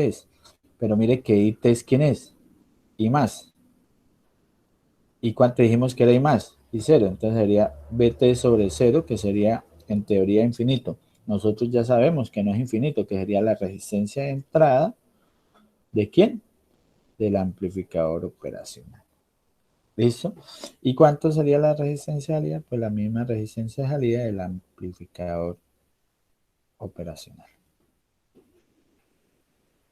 Pero mire que IT es ¿quién es? I más. ¿Y cuánto dijimos que era I más? Y 0, entonces sería BT sobre 0, que sería en teoría infinito. Nosotros ya sabemos que no es infinito, que sería la resistencia de entrada, ¿de quién? Del amplificador operacional. ¿Listo? ¿Y cuánto sería la resistencia de salida? Pues la misma resistencia de salida del amplificador operacional.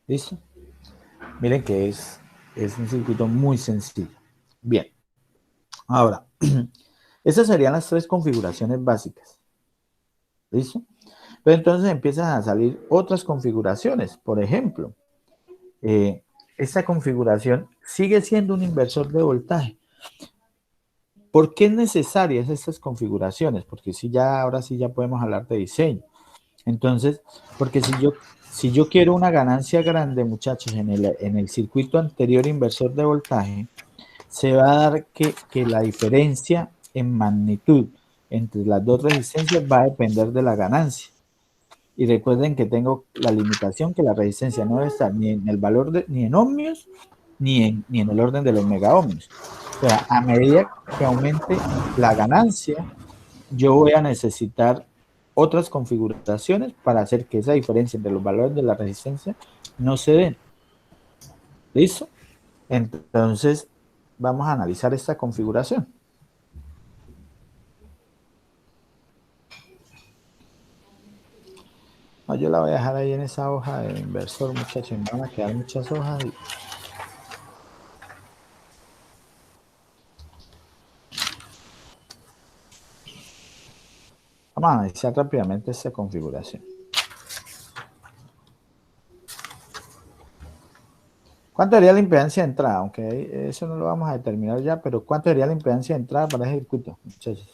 ¿Listo? Miren que es un circuito muy sencillo. Bien. Ahora, esas serían las 3 configuraciones básicas. ¿Listo? Pero entonces empiezan a salir otras configuraciones. Por ejemplo, esta configuración sigue siendo un inversor de voltaje. ¿Por qué es necesarias estas configuraciones? Porque ahora sí ya podemos hablar de diseño. Entonces, porque si yo quiero una ganancia grande, muchachos, en el circuito anterior inversor de voltaje, se va a dar que la diferencia en magnitud entre las dos resistencias va a depender de la ganancia. Y recuerden que tengo la limitación que la resistencia no debe estar ni en el valor ni en ohmios ni en el orden de los megaohmios. O sea, a medida que aumente la ganancia, yo voy a necesitar otras configuraciones para hacer que esa diferencia entre los valores de la resistencia no se den. ¿Listo? Entonces, vamos a analizar esta configuración. No, yo la voy a dejar ahí en esa hoja de inversor, muchachos. Me van a quedar muchas hojas. Vamos a analizar rápidamente esta configuración. ¿Cuánto sería la impedancia de entrada? Aunque eso no lo vamos a determinar ya, pero ¿cuánto sería la impedancia de entrada para ese circuito, muchachos?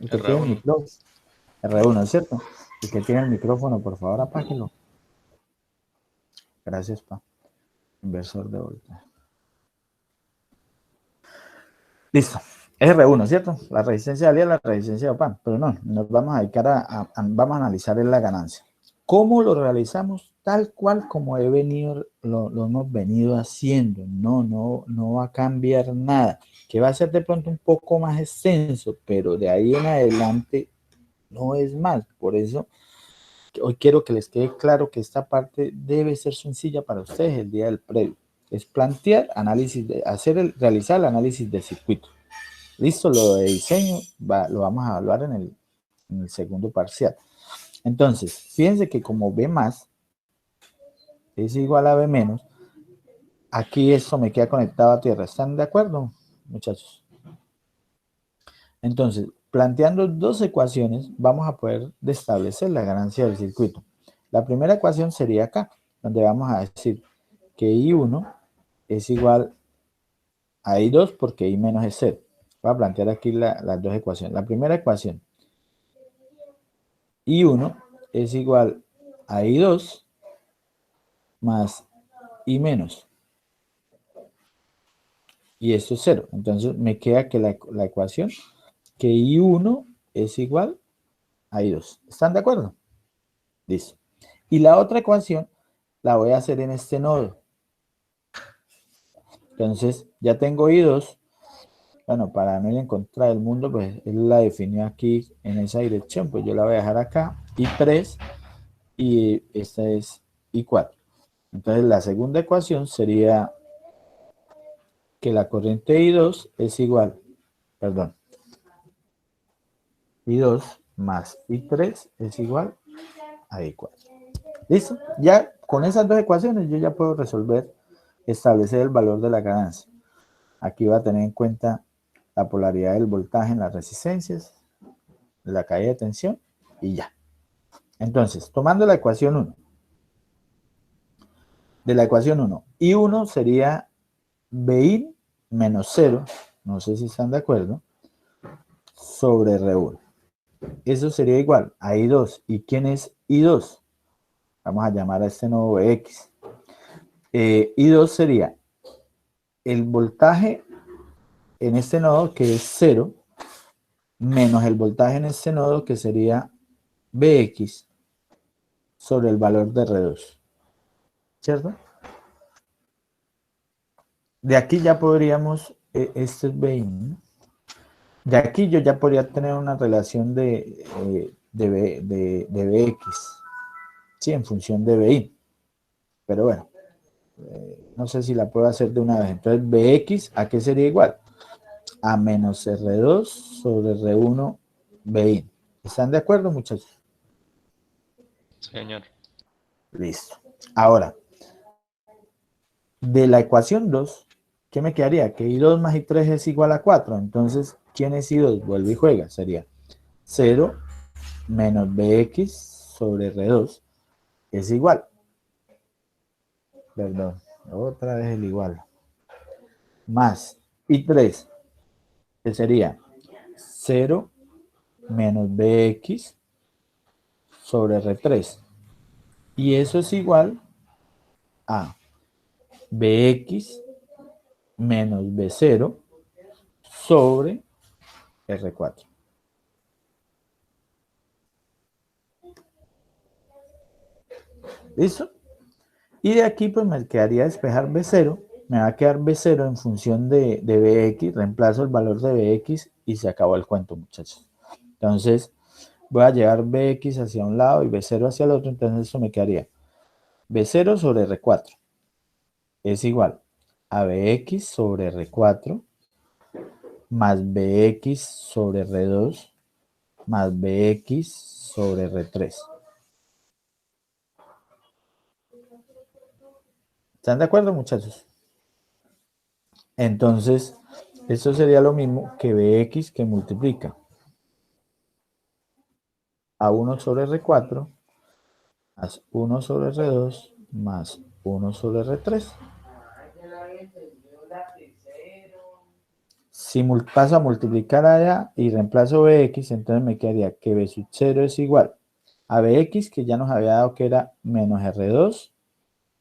El que tiene el micrófono. R1, ¿cierto? El que tiene el micrófono, por favor, apáguelo. Gracias, pa. Inversor de voltaje. Listo. Es R1, ¿cierto? La resistencia de salida, la resistencia de OPAN. Pero no, nos vamos a dedicar vamos a analizar la ganancia. ¿Cómo lo realizamos? Tal cual como lo hemos venido haciendo. No va a cambiar nada. Que va a ser de pronto un poco más extenso, pero de ahí en adelante no es más. Por eso hoy quiero que les quede claro que esta parte debe ser sencilla para ustedes el día del previo. Es plantear, realizar el análisis de circuito. Listo, lo de diseño lo vamos a evaluar en el segundo parcial. Entonces, fíjense que como B más es igual a B menos, aquí esto me queda conectado a tierra. ¿Están de acuerdo, muchachos? Entonces, planteando dos ecuaciones, vamos a poder establecer la ganancia del circuito. La primera ecuación sería acá, donde vamos a decir que I1 es igual a I2 porque I menos es 0. Voy a plantear aquí las dos ecuaciones. La primera ecuación, I1 es igual a I2 más I menos. Y esto es 0. Entonces me queda que la ecuación que I1 es igual a I2. ¿Están de acuerdo? Listo. Y la otra ecuación la voy a hacer en este nodo. Entonces ya tengo I2. Bueno, para no ir en contra del mundo, pues él la definió aquí en esa dirección. Pues yo la voy a dejar acá. I3 y esta es I4. Entonces la segunda ecuación sería que la corriente I2 es igual, perdón, I2 más I3 es igual a I4. ¿Listo? Ya con esas dos ecuaciones yo ya puedo establecer el valor de la ganancia. Aquí voy a tener en cuenta la polaridad del voltaje en las resistencias, de la caída de tensión y ya. Entonces, tomando la ecuación 1, de la ecuación 1, I1 sería Bin menos 0, no sé si están de acuerdo, sobre R1. Eso sería igual a I2. ¿Y quién es I2? Vamos a llamar a este nuevo X. I2 sería el voltaje en este nodo, que es 0, menos el voltaje en este nodo, que sería Bx, sobre el valor de R2. ¿Cierto? De aquí ya podríamos, este es Bin, ¿no? De aquí yo ya podría tener una relación de Bx, ¿sí? En función de Bin. Pero bueno, no sé si la puedo hacer de una vez. Entonces, Bx, ¿a qué sería igual? A menos R2 sobre R1 Bin. ¿Están de acuerdo, muchachos? Señor. Listo. Ahora, de la ecuación 2, ¿qué me quedaría? Que I2 más I3 es igual a 4. Entonces, ¿quién es I2? Vuelve y juega. Sería 0 menos Bx sobre R2 es igual. Perdón, otra vez el igual. Más I3, que sería 0 menos Bx sobre R3. Y eso es igual a Bx menos B0 sobre R4. ¿Listo? Y de aquí pues me quedaría despejar B0. Me va a quedar B0 en función de Bx. Reemplazo el valor de Bx y se acabó el cuento, muchachos. Entonces voy a llevar Bx hacia un lado y B0 hacia el otro. Entonces eso me quedaría B0 sobre R4 es igual a Bx sobre R4 más Bx sobre R2 más Bx sobre R3. ¿Están de acuerdo, muchachos? Entonces, esto sería lo mismo que Bx que multiplica a 1 sobre R4 más 1 sobre R2 más 1 sobre R3. Si paso a multiplicar allá y reemplazo Bx, entonces me quedaría que B sub 0 es igual a Bx, que ya nos había dado que era menos R2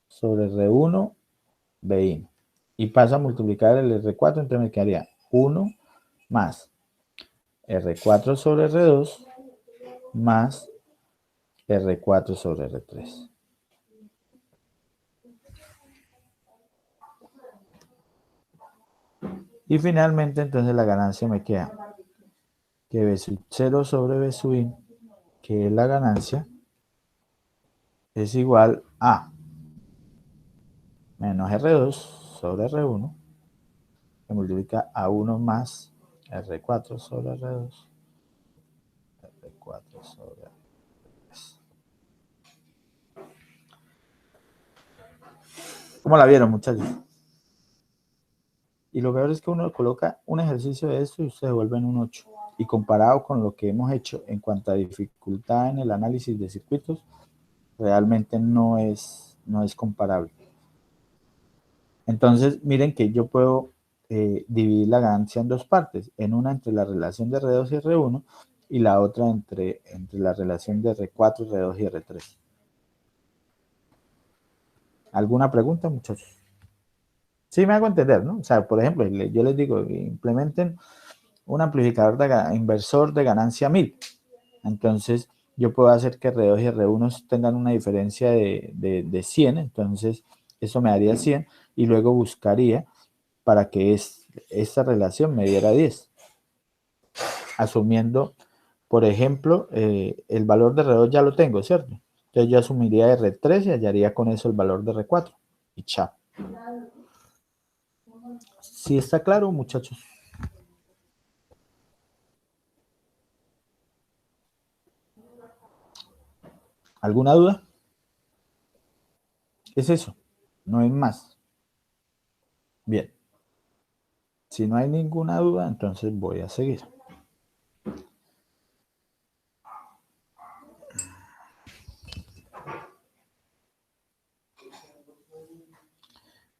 sobre R1 Bin. Y paso a multiplicar el R4, entonces me quedaría 1 más R4 sobre R2 más R4 sobre R3. Y finalmente, entonces la ganancia me queda que B sub 0 sobre B sub in, que es la ganancia, es igual a menos R2 sobre R1, que multiplica a 1 más R4 sobre R2, R4 sobre R3. ¿Cómo la vieron, muchachos? Y lo peor es que uno coloca un ejercicio de esto y ustedes vuelven un 8. Y comparado con lo que hemos hecho en cuanto a dificultad en el análisis de circuitos, realmente no es comparable. Entonces, miren que yo puedo dividir la ganancia en dos partes. En una entre la relación de R2 y R1 y la otra entre la relación de R4, R2 y R3. ¿Alguna pregunta, muchachos? Sí me hago entender, ¿no? O sea, por ejemplo, yo les digo, implementen un amplificador inversor de ganancia 1000. Entonces, yo puedo hacer que R2 y R1 tengan una diferencia de 100. Entonces, eso me daría 100 y luego buscaría para que esta relación me diera 10. Asumiendo, por ejemplo, el valor de R2 ya lo tengo, ¿cierto? Entonces, yo asumiría R3 y hallaría con eso el valor de R4. Y chao. ¿Sí está claro, muchachos? ¿Alguna duda? Es eso, no es más. Bien. Si no hay ninguna duda, entonces voy a seguir.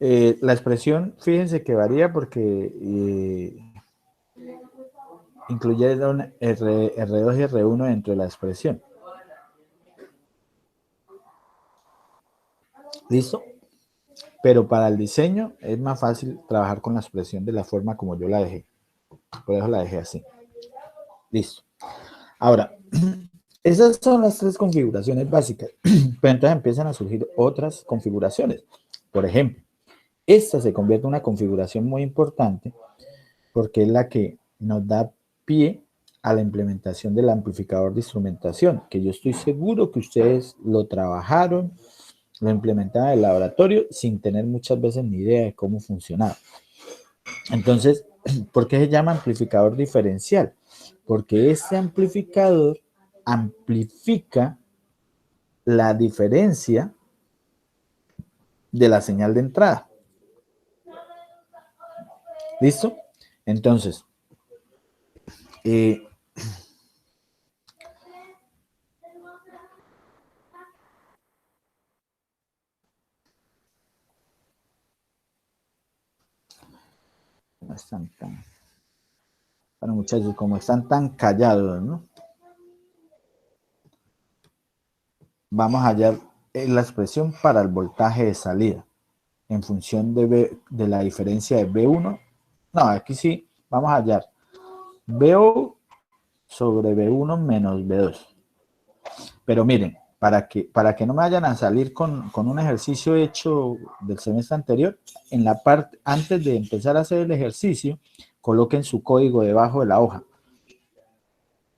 La expresión, fíjense que varía porque incluyeron R2 y R1 dentro de la expresión. ¿Listo? Pero para el diseño es más fácil trabajar con la expresión de la forma como yo la dejé. Por eso la dejé así. Listo. Ahora, esas son las tres configuraciones básicas. Pero entonces empiezan a surgir otras configuraciones. Por ejemplo, esta se convierte en una configuración muy importante porque es la que nos da pie a la implementación del amplificador de instrumentación, que yo estoy seguro que ustedes lo trabajaron, lo implementaron en el laboratorio sin tener muchas veces ni idea de cómo funcionaba. Entonces, ¿por qué se llama amplificador diferencial? Porque este amplificador amplifica la diferencia de la señal de entrada. ¿Listo? Entonces, no están tan... Bueno, muchachos, como están tan callados, ¿no? Vamos a hallar la expresión para el voltaje de salida en función de la diferencia de B1. No, aquí sí, vamos a hallar BO sobre B1 menos B2. Pero miren, para que no me vayan a salir con un ejercicio hecho del semestre anterior, en la parte, antes de empezar a hacer el ejercicio, coloquen su código debajo de la hoja.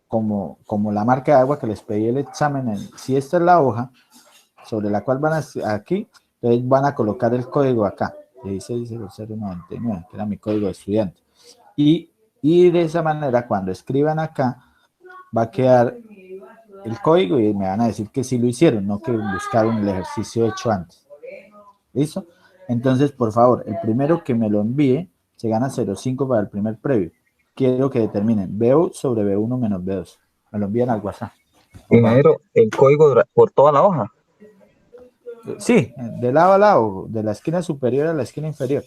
Como la marca de agua que les pedí el examen. Si esta es la hoja sobre la cual van aquí, entonces van a colocar el código acá, 160099, que era mi código de estudiante. Y de esa manera, cuando escriban acá, va a quedar el código y me van a decir que sí lo hicieron, no que buscaron el ejercicio hecho antes. ¿Listo? Entonces, por favor, el primero que me lo envíe se gana 0.5 para el primer previo. Quiero que determinen BO sobre B1 menos B2. Me lo envían al WhatsApp. Ingeniero, el código por toda la hoja. Sí, de lado a lado, de la esquina superior a la esquina inferior.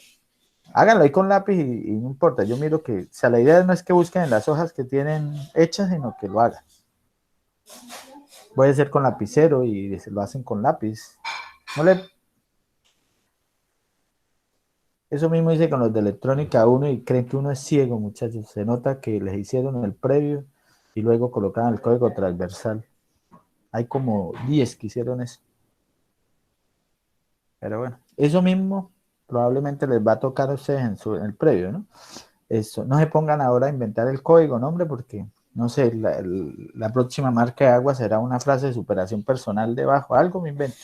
Háganlo ahí con lápiz y no importa. Yo miro que, o sea, la idea no es que busquen en las hojas que tienen hechas, sino que lo hagan. Puede ser con lapicero y se lo hacen con lápiz. No le... Eso mismo hice con los de electrónica 1 y creen que uno es ciego, muchachos. Se nota que les hicieron el previo y luego colocaron el código transversal. Hay como 10 que hicieron eso. Pero bueno, eso mismo probablemente les va a tocar a ustedes en el previo, ¿no? Eso, no se pongan ahora a inventar el código, ¿no, hombre? Porque, no sé, la próxima marca de agua será una frase de superación personal debajo. Algo me invento.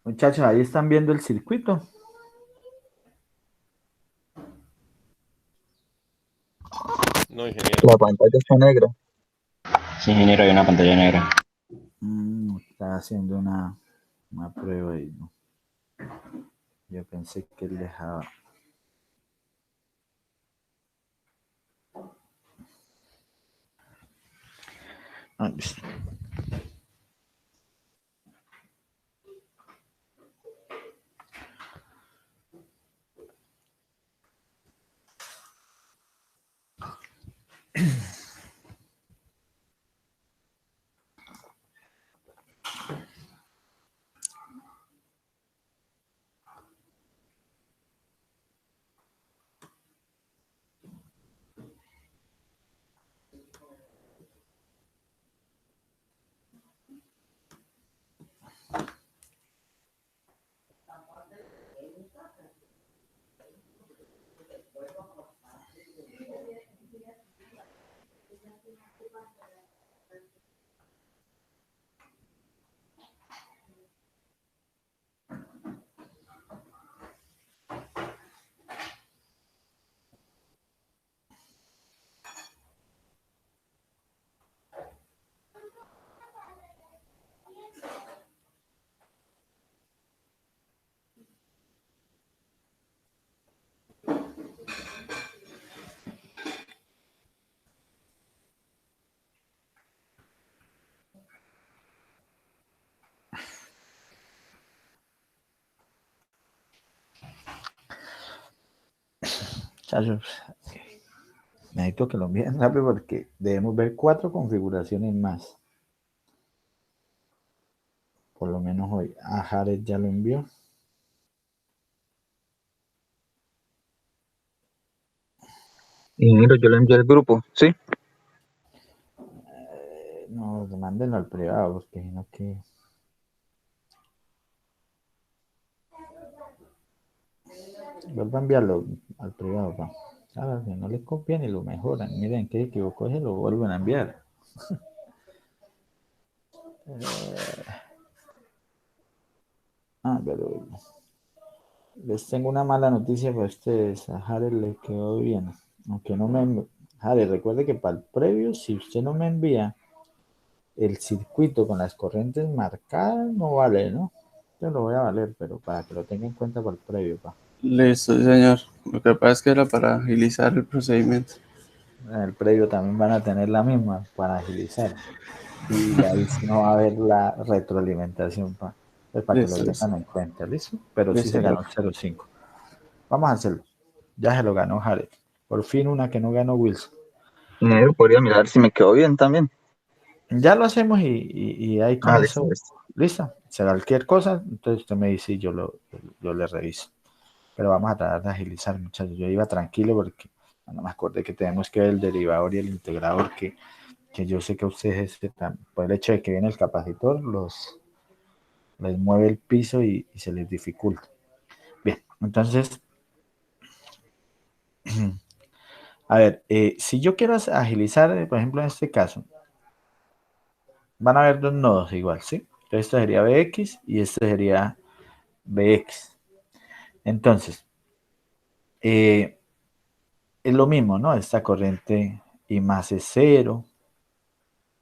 Muchachos, ahí están viendo el circuito. No, ingeniero. La pantalla está negra. Sí, ingeniero, hay una pantalla negra. Está haciendo una prueba ahí, ¿no? Yo pensé que él dejaba. Listo. Muchachos, necesito que lo envíen rápido porque debemos ver 4 configuraciones más. Por lo menos hoy. A Jared ya lo envió. Ingeniero, yo le envié al grupo, ¿sí? No, mándenlo al privado porque si no que... Vuelva a enviarlo al privado, pa. Ahora, si no le copian y lo mejoran. Miren que se equivocó, se lo vuelven a enviar. Pero les tengo una mala noticia para ustedes. A Jared le quedó bien. Aunque no me... Jared, recuerde que para el previo, si usted no me envía el circuito con las corrientes marcadas, no vale, ¿no? Yo lo voy a valer, pero para que lo tenga en cuenta para el previo, pa. Listo, sí, señor. Lo que pasa es que era para agilizar el procedimiento. En el previo también van a tener la misma para agilizar. Y ahí sí no va a haber la retroalimentación, pa. Pues para que lo Listo, listo. tengan en cuenta, ¿listo? Pero sí Listo, se ganó profe. 0.5. Vamos a hacerlo. Ya se lo ganó Jared. Por fin una que no ganó Wilson. Ingeniero, podría mirar si me quedó bien también. Ya lo hacemos y ahí con Listo, eso, listo. listo. Será cualquier cosa, entonces usted me dice y yo le reviso. Pero vamos a tratar de agilizar, muchachos. Yo iba tranquilo porque no me acordé que tenemos que ver el derivador y el integrador, que yo sé que a ustedes, por el hecho de que viene el capacitor, les mueve el piso y se les dificulta. Bien, entonces, a ver, si yo quiero agilizar, por ejemplo, en este caso, van a haber 2 nodos igual, ¿sí? Entonces, esto sería Bx y esto sería Bx. Entonces, es lo mismo, ¿no? Esta corriente I más es 0,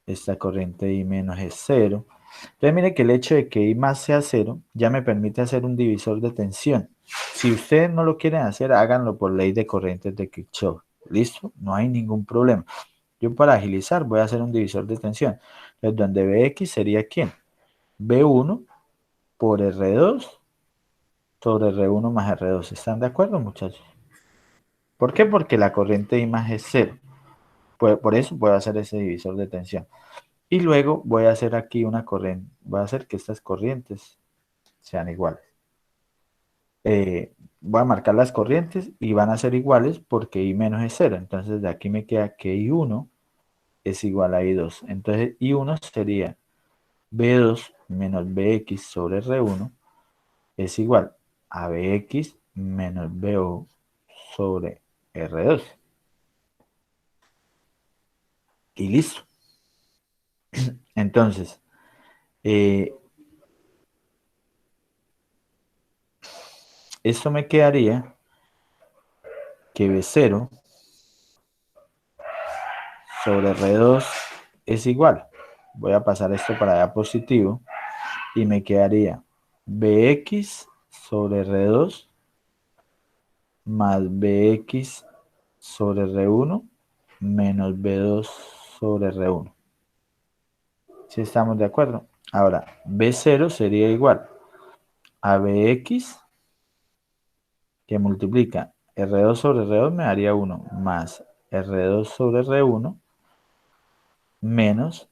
esta corriente I menos es 0. Entonces, mire que el hecho de que I más sea 0 ya me permite hacer un divisor de tensión. Si ustedes no lo quieren hacer, háganlo por ley de corrientes de Kirchhoff. ¿Listo? No hay ningún problema. Yo para agilizar voy a hacer un divisor de tensión. Entonces, donde Bx sería ¿quién? B1 por R2 sobre R1 más R2. ¿Están de acuerdo, muchachos? ¿Por qué? Porque la corriente I más es 0. Por eso puedo hacer ese divisor de tensión. Y luego voy a hacer aquí una corriente. Voy a hacer que estas corrientes sean iguales. Voy a marcar las corrientes y van a ser iguales porque I menos es 0. Entonces de aquí me queda que I1 es igual a I2. Entonces I1 sería B2 menos Bx sobre R1 es igual a Bx menos BO sobre R2. Y listo. Entonces, esto me quedaría que B0 sobre R2 es igual. Voy a pasar esto para allá positivo y me quedaría Bx sobre R2 más Bx sobre R1 menos B2 sobre R1. ¿Sí estamos de acuerdo? Ahora, B0 sería igual a Bx que multiplica R2 sobre R2 me daría 1 más R2 sobre R1 menos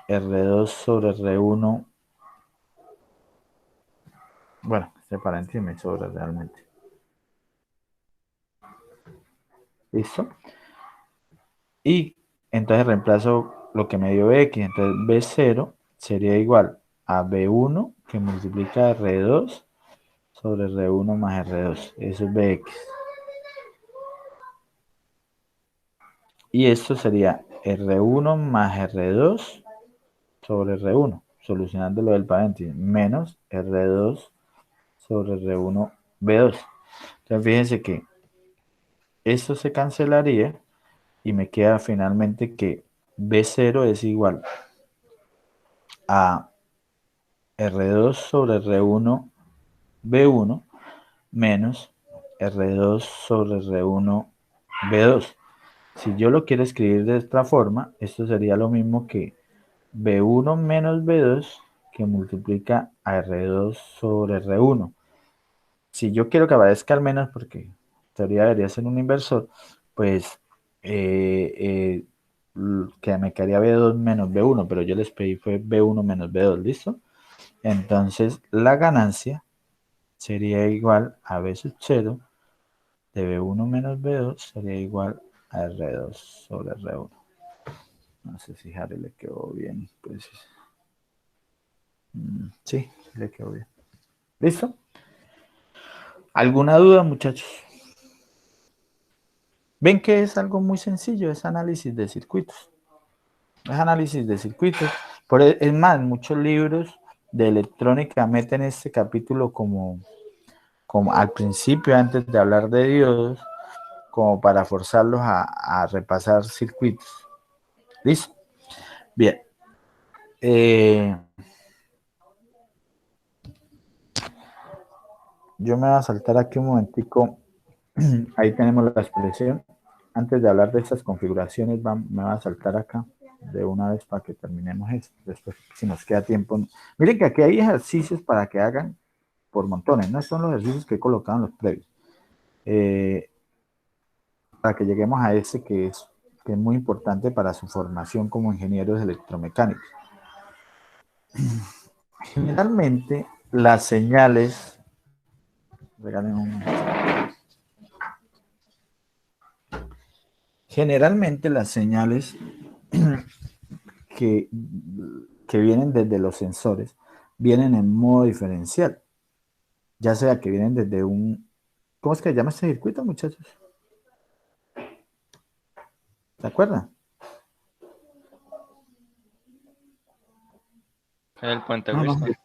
R2 sobre R1. Bueno, este paréntesis me sobra realmente. ¿Listo? Y entonces reemplazo lo que me dio Bx. Entonces B0 sería igual a B1 que multiplica R2 sobre R1 más R2. Eso es Bx. Y esto sería R1 más R2 sobre R1, solucionando lo del paréntesis, menos R2 sobre R1 B2. Entonces fíjense que esto se cancelaría y me queda finalmente que B0 es igual a R2 sobre R1 B1 menos R2 sobre R1 B2. Si yo lo quiero escribir de esta forma, esto sería lo mismo que B1 menos B2 que multiplica a R2 sobre R1. Si yo quiero que aparezca al menos, porque en teoría debería ser un inversor, pues que me quedaría B2 menos B1, pero yo les pedí fue B1 menos B2, ¿listo? Entonces la ganancia sería igual a B sub 0 de B1 menos B2 sería igual a R2 sobre R1. No sé si Harry le quedó bien, pues sí, le quedó bien. ¿Listo? ¿Alguna duda, muchachos? Ven que es algo muy sencillo, es análisis de circuitos. Es análisis de circuitos. Es más, muchos libros de electrónica meten este capítulo como al principio, antes de hablar de diodos, como para forzarlos a repasar circuitos. ¿Listo? Bien. Yo me voy a saltar aquí un momentico. Ahí tenemos la expresión. Antes de hablar de estas configuraciones, me va a saltar acá de una vez para que terminemos esto. Después, si nos queda tiempo. Miren que aquí hay ejercicios para que hagan por montones. No son los ejercicios que he colocado en los previos. Para que lleguemos a ese que es muy importante para su formación como ingenieros electromecánicos. Generalmente, las señales... Regalen un... Generalmente las señales que vienen desde los sensores vienen en modo diferencial. Ya sea que vienen desde un... ¿Cómo es que se llama este circuito, muchachos? ¿Se acuerdan? El puente Wilson.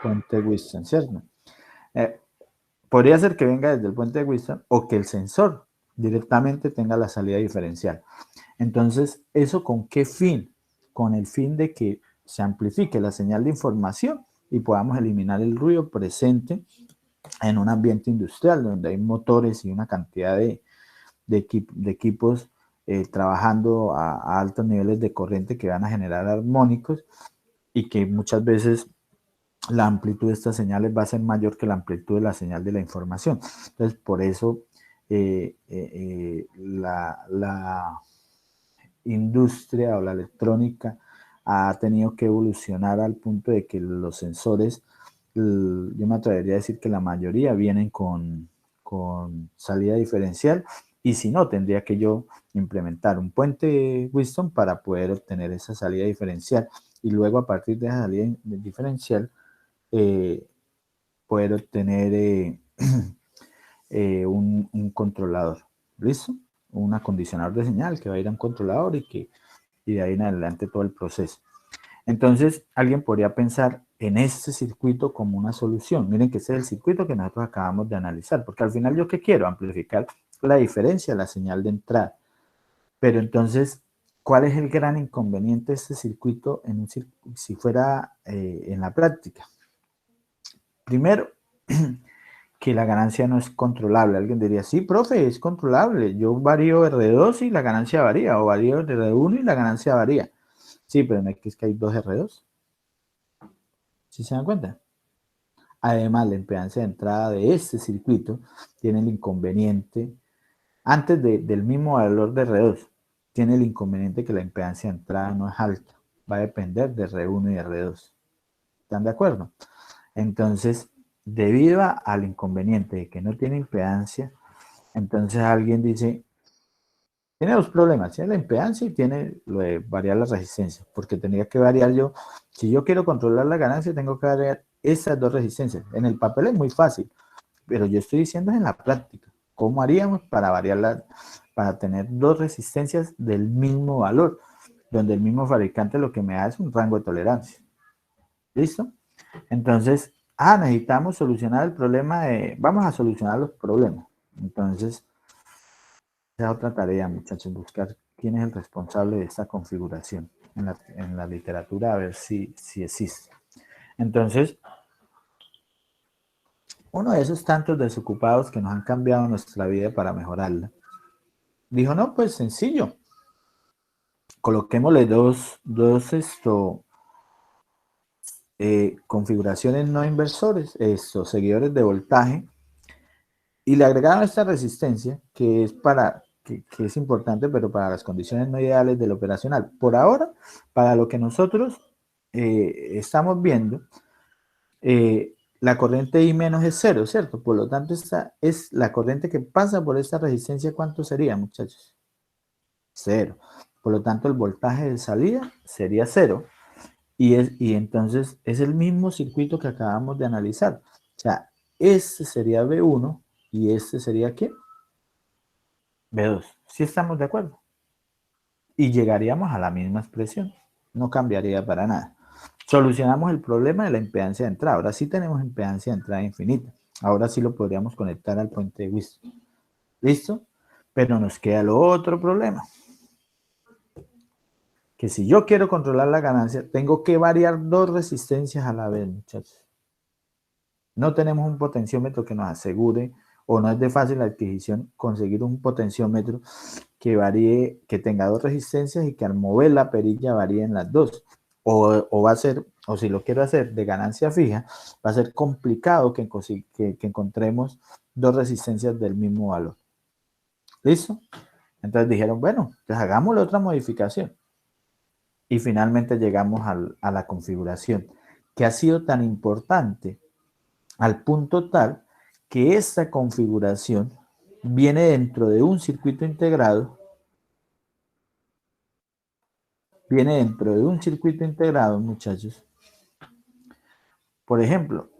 Puente Wilson, ¿cierto? Podría ser que venga desde el puente de Wilson o que el sensor directamente tenga la salida diferencial. Entonces, ¿eso con qué fin? Con el fin de que se amplifique la señal de información y podamos eliminar el ruido presente en un ambiente industrial donde hay motores y una cantidad de equipos trabajando a altos niveles de corriente que van a generar armónicos y que muchas veces la amplitud de estas señales va a ser mayor que la amplitud de la señal de la información. Entonces, por eso la industria o la electrónica ha tenido que evolucionar al punto de que los sensores, yo me atrevería a decir que la mayoría vienen con salida diferencial, y si no, tendría que yo implementar un puente Wilson para poder obtener esa salida diferencial, y luego a partir de esa salida diferencial poder obtener un controlador, ¿listo? Un acondicionador de señal que va a ir a un controlador y de ahí en adelante todo el proceso. Entonces, alguien podría pensar, en este circuito como una solución. Miren que ese es el circuito que nosotros acabamos de analizar, porque al final yo ¿qué quiero? Amplificar la diferencia de la señal de entrada. Pero entonces, ¿cuál es el gran inconveniente de este circuito si fuera en la práctica? Primero, que la ganancia no es controlable. Alguien diría, sí, profe, es controlable. Yo varío R2 y la ganancia varía, o varío R1 y la ganancia varía. Sí, pero no es que hay dos R2. ¿Sí se dan cuenta? Además, la impedancia de entrada de este circuito tiene el inconveniente, antes del mismo valor de R2, tiene el inconveniente que la impedancia de entrada no es alta. Va a depender de R1 y R2. ¿Están de acuerdo? Entonces, debido al inconveniente de que no tiene impedancia, entonces alguien dice, tiene dos problemas, tiene la impedancia y tiene lo de variar la resistencia, porque tendría que variar yo, si yo quiero controlar la ganancia, tengo que variar esas dos resistencias. En el papel es muy fácil, pero yo estoy diciendo en la práctica, ¿cómo haríamos para variarla, para tener dos resistencias del mismo valor, donde el mismo fabricante lo que me da es un rango de tolerancia? ¿Listo? Entonces, necesitamos solucionar el problema vamos a solucionar los problemas. Entonces, esa es otra tarea, muchachos, buscar quién es el responsable de esta configuración en la literatura, a ver si existe. Entonces, uno de esos tantos desocupados que nos han cambiado nuestra vida para mejorarla, dijo, no, pues sencillo, coloquémosle dos configuraciones no inversores, estos seguidores de voltaje, y le agregaron esta resistencia que es que es importante, pero para las condiciones no ideales del operacional. Por ahora, para lo que nosotros estamos viendo, la corriente I menos es cero, ¿cierto? Por lo tanto, esta es la corriente que pasa por esta resistencia. ¿Cuánto sería, muchachos? Cero. Por lo tanto, el voltaje de salida sería cero. Y entonces es el mismo circuito que acabamos de analizar. O sea, este sería B1 y este sería ¿qué? B2. ¿Sí estamos de acuerdo? Y llegaríamos a la misma expresión. No cambiaría para nada. Solucionamos el problema de la impedancia de entrada. Ahora sí tenemos impedancia de entrada infinita. Ahora sí lo podríamos conectar al puente de Wheatstone. ¿Listo? Pero nos queda el otro problema. Que si yo quiero controlar la ganancia, tengo que variar dos resistencias a la vez, muchachos. No tenemos un potenciómetro que nos asegure, o no es de fácil adquisición conseguir un potenciómetro que varíe, que tenga dos resistencias y que al mover la perilla varíen las dos. O va a ser, o si lo quiero hacer de ganancia fija, va a ser complicado que encontremos dos resistencias del mismo valor. ¿Listo? Entonces dijeron, bueno, pues hagámosle otra modificación. Y finalmente llegamos a la configuración, que ha sido tan importante al punto tal que esta configuración viene dentro de un circuito integrado. Viene dentro de un circuito integrado, muchachos. Por ejemplo,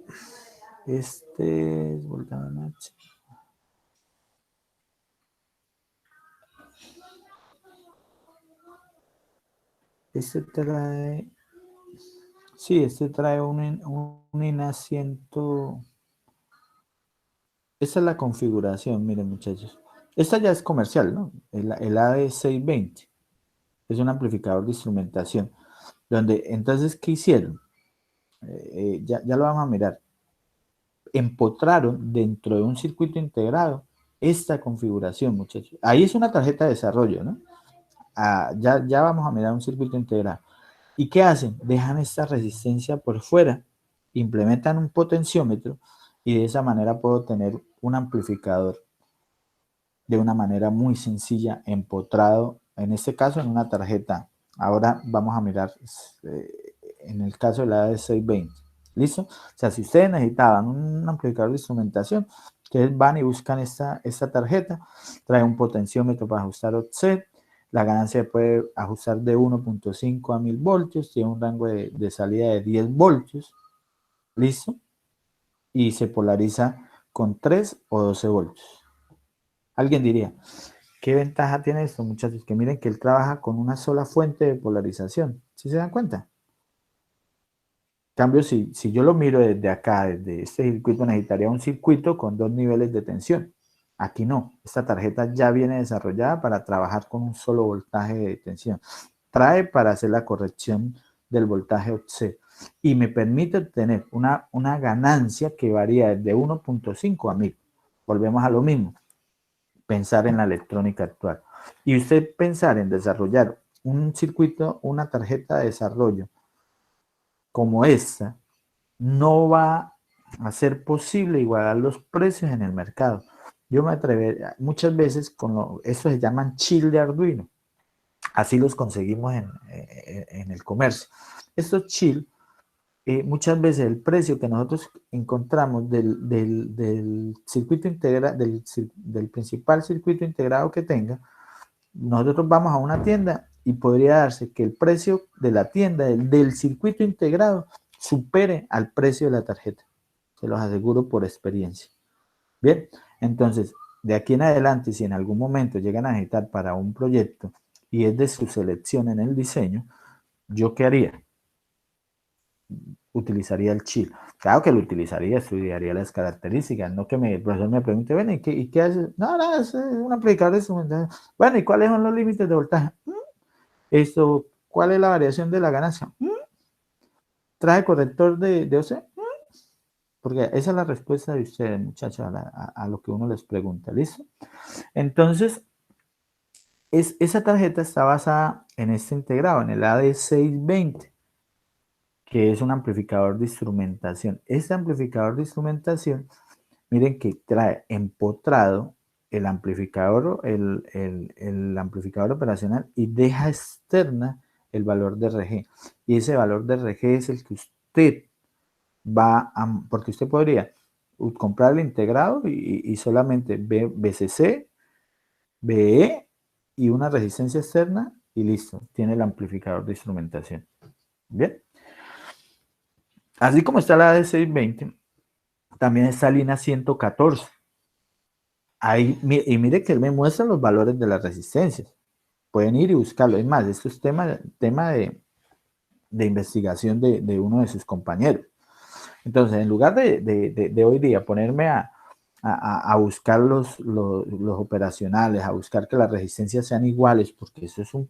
este es volcán H. Este trae, sí, este trae un INA 100. Esa es la configuración, miren, muchachos. Esta ya es comercial, ¿no? El AD620 es un amplificador de instrumentación. Donde, entonces, ¿qué hicieron? Ya lo vamos a mirar. Empotraron dentro de un circuito integrado esta configuración, muchachos. Ahí es una tarjeta de desarrollo, ¿no? Ya vamos a mirar un circuito integrado. ¿Y qué hacen? Dejan esta resistencia por fuera, implementan un potenciómetro y de esa manera puedo tener un amplificador de una manera muy sencilla, empotrado, en este caso en una tarjeta. Ahora vamos a mirar en el caso de la AD620. ¿Listo? O sea, si ustedes necesitaban un amplificador de instrumentación, ustedes van y buscan esta tarjeta, trae un potenciómetro para ajustar offset, la ganancia puede ajustar de 1.5 a 1000 voltios, tiene un rango de salida de 10 voltios, ¿listo? Y se polariza con 3 o 12 voltios. Alguien diría, ¿qué ventaja tiene esto, muchachos? Que miren que él trabaja con una sola fuente de polarización. ¿Sí se dan cuenta? cambio, si yo lo miro desde acá, desde este circuito, necesitaría un circuito con 2 niveles de tensión. Aquí no, esta tarjeta ya viene desarrollada para trabajar con un solo voltaje de tensión. Trae para hacer la corrección del voltaje offset y me permite obtener una ganancia que varía desde 1.5 a 1000. Volvemos a lo mismo, pensar en la electrónica actual. Y usted pensar en desarrollar un circuito, una tarjeta de desarrollo como esta, no va a ser posible igualar los precios en el mercado. Yo me atrevería, muchas veces, eso se llaman chill de Arduino. Así los conseguimos en el comercio. Estos chill, muchas veces el precio que nosotros encontramos del circuito integrado, del principal circuito integrado que tenga, nosotros vamos a una tienda y podría darse que el precio de la tienda, del circuito integrado, supere al precio de la tarjeta. Se los aseguro por experiencia. Bien, entonces, de aquí en adelante, si en algún momento llegan a necesitar para un proyecto y es de su selección en el diseño, ¿yo qué haría? Utilizaría el chill. Claro que lo utilizaría, estudiaría las características, no que el profesor me pregunte, bueno, ¿y qué hace? No, es un aplicador de instrumentación. Bueno, ¿y cuáles son los límites de voltaje? Esto, ¿cuál es la variación de la ganancia? ¿Trae corrector de OC? Porque esa es la respuesta de ustedes, muchachos, a lo que uno les pregunta, ¿listo? Entonces, esa tarjeta está basada en este integrado, en el AD620, que es un amplificador de instrumentación. Este amplificador de instrumentación, miren que trae empotrado el amplificador, el amplificador operacional y deja externa el valor de RG. Y ese valor de RG es el que usted va a, porque usted podría comprar el integrado y solamente BCC, BE y una resistencia externa y listo, tiene el amplificador de instrumentación. Bien. Así como está la AD620, también está Lina 114. Ahí, y mire que él me muestra los valores de las resistencias. Pueden ir y buscarlo. Es más, esto es tema de investigación de uno de sus compañeros. Entonces, en lugar de hoy día ponerme a buscar los operacionales, a buscar que las resistencias sean iguales, porque eso es un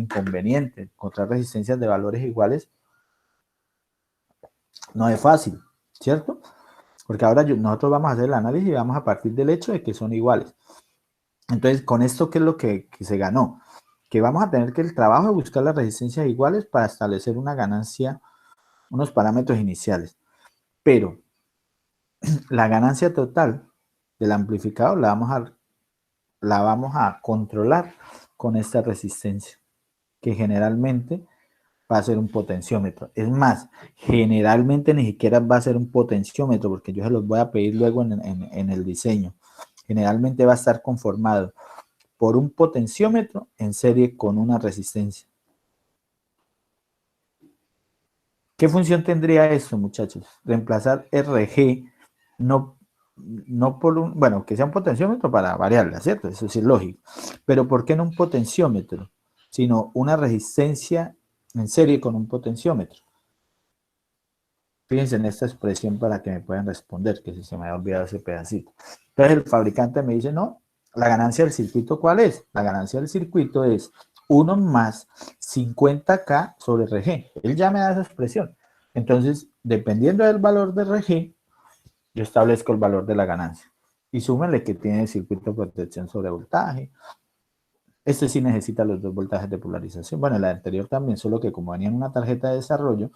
inconveniente. Encontrar resistencias de valores iguales no es fácil, ¿cierto? Porque ahora nosotros vamos a hacer el análisis y vamos a partir del hecho de que son iguales. Entonces, con esto, ¿qué es lo que se ganó? Que vamos a tener que el trabajo de buscar las resistencias iguales para establecer una ganancia, unos parámetros iniciales. Pero la ganancia total del amplificador la vamos a controlar con esta resistencia, que generalmente va a ser un potenciómetro. Es más, generalmente ni siquiera va a ser un potenciómetro, porque yo se los voy a pedir luego en el diseño. Generalmente va a estar conformado por un potenciómetro en serie con una resistencia. ¿Qué función tendría eso, muchachos? Reemplazar RG, no por un, bueno, que sea un potenciómetro para variarla, ¿cierto? Eso sí es lógico. Pero ¿por qué no un potenciómetro? Sino una resistencia en serie con un potenciómetro. Fíjense en esta expresión para que me puedan responder, que si se me ha olvidado ese pedacito. Entonces el fabricante me dice, no, la ganancia del circuito, ¿cuál es? La ganancia del circuito es 1 más 50K sobre RG. Él ya me da esa expresión. Entonces, dependiendo del valor de RG, yo establezco el valor de la ganancia. Y súmenle que tiene el circuito de protección sobre voltaje. Este sí necesita los 2 voltajes de polarización. Bueno, el anterior también, solo que como venía en una tarjeta de desarrollo,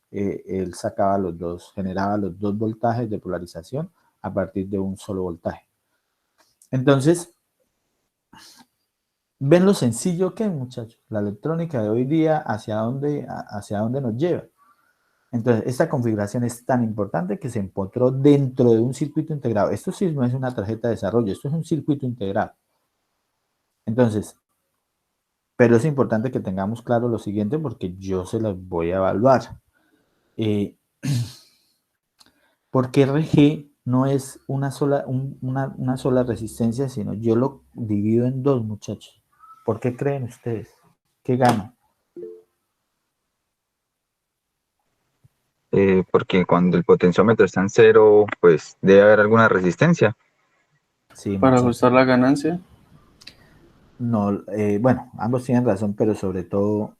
él sacaba los 2, generaba los 2 voltajes de polarización a partir de un solo voltaje. Entonces, ¿ven lo sencillo que es, muchachos? La electrónica de hoy día, hacia dónde nos lleva. Entonces, esta configuración es tan importante que se empotró dentro de un circuito integrado. Esto sí no es una tarjeta de desarrollo, esto es un circuito integrado. Entonces, pero es importante que tengamos claro lo siguiente porque yo se los voy a evaluar. ¿Por qué RG no es una sola resistencia, sino yo lo divido en 2, muchachos? ¿Por qué creen ustedes? ¿Qué gano? porque cuando el potenciómetro está en cero, pues debe haber alguna resistencia. Sí, Para muchachos. ajustar la ganancia. No, bueno, ambos tienen razón, pero sobre todo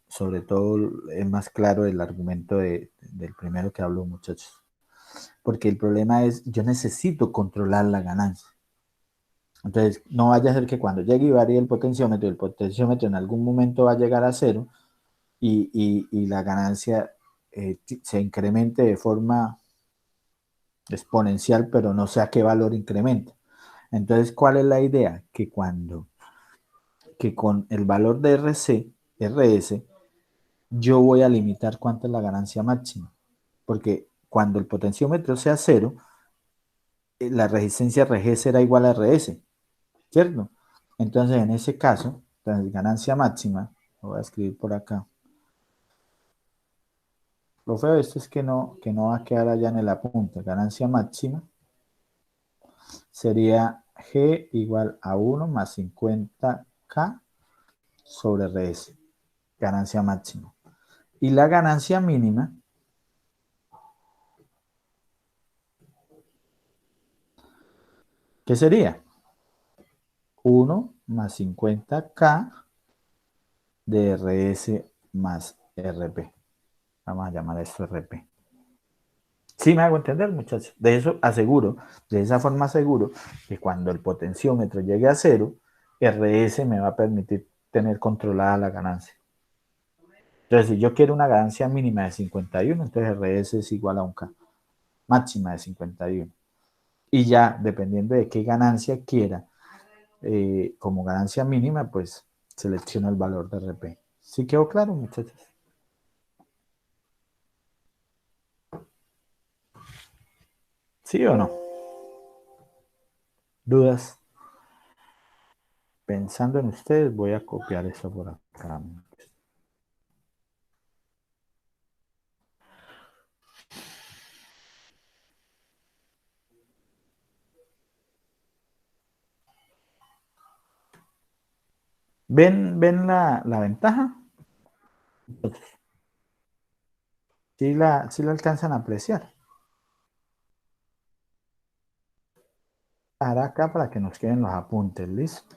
es más claro el argumento del primero que habló, muchachos. Porque el problema es, yo necesito controlar la ganancia. Entonces, no vaya a ser que cuando llegue y varíe el potenciómetro en algún momento va a llegar a cero y la ganancia se incremente de forma exponencial, pero no sé a qué valor incrementa. Entonces, ¿cuál es la idea? Que con el valor de RS, yo voy a limitar cuánto es la ganancia máxima. Porque cuando el potenciómetro sea cero, la resistencia RG será igual a RS, ¿cierto? Entonces, en ese caso, la ganancia máxima, lo voy a escribir por acá. Lo feo de esto es que no va a quedar allá en el apunte. Ganancia máxima sería G igual a 1 más 50K sobre RS. Ganancia máxima. Y la ganancia mínima ¿qué sería? 1 más 50K de RS más RP. Vamos a llamar esto RP. Sí me hago entender, muchachos. De eso aseguro, de esa forma aseguro que cuando el potenciómetro llegue a cero, RS me va a permitir tener controlada la ganancia. Entonces, si yo quiero una ganancia mínima de 51, entonces RS es igual a un K. Máxima de 51. Y ya, dependiendo de qué ganancia quiera, como ganancia mínima, pues selecciono el valor de RP. ¿Sí quedó claro, muchachos? ¿Sí o no? ¿Dudas? Pensando en ustedes, voy a copiar eso por acá. ¿Ven la ventaja? ¿Sí la alcanzan a apreciar? Ahora acá para que nos queden los apuntes, ¿listo?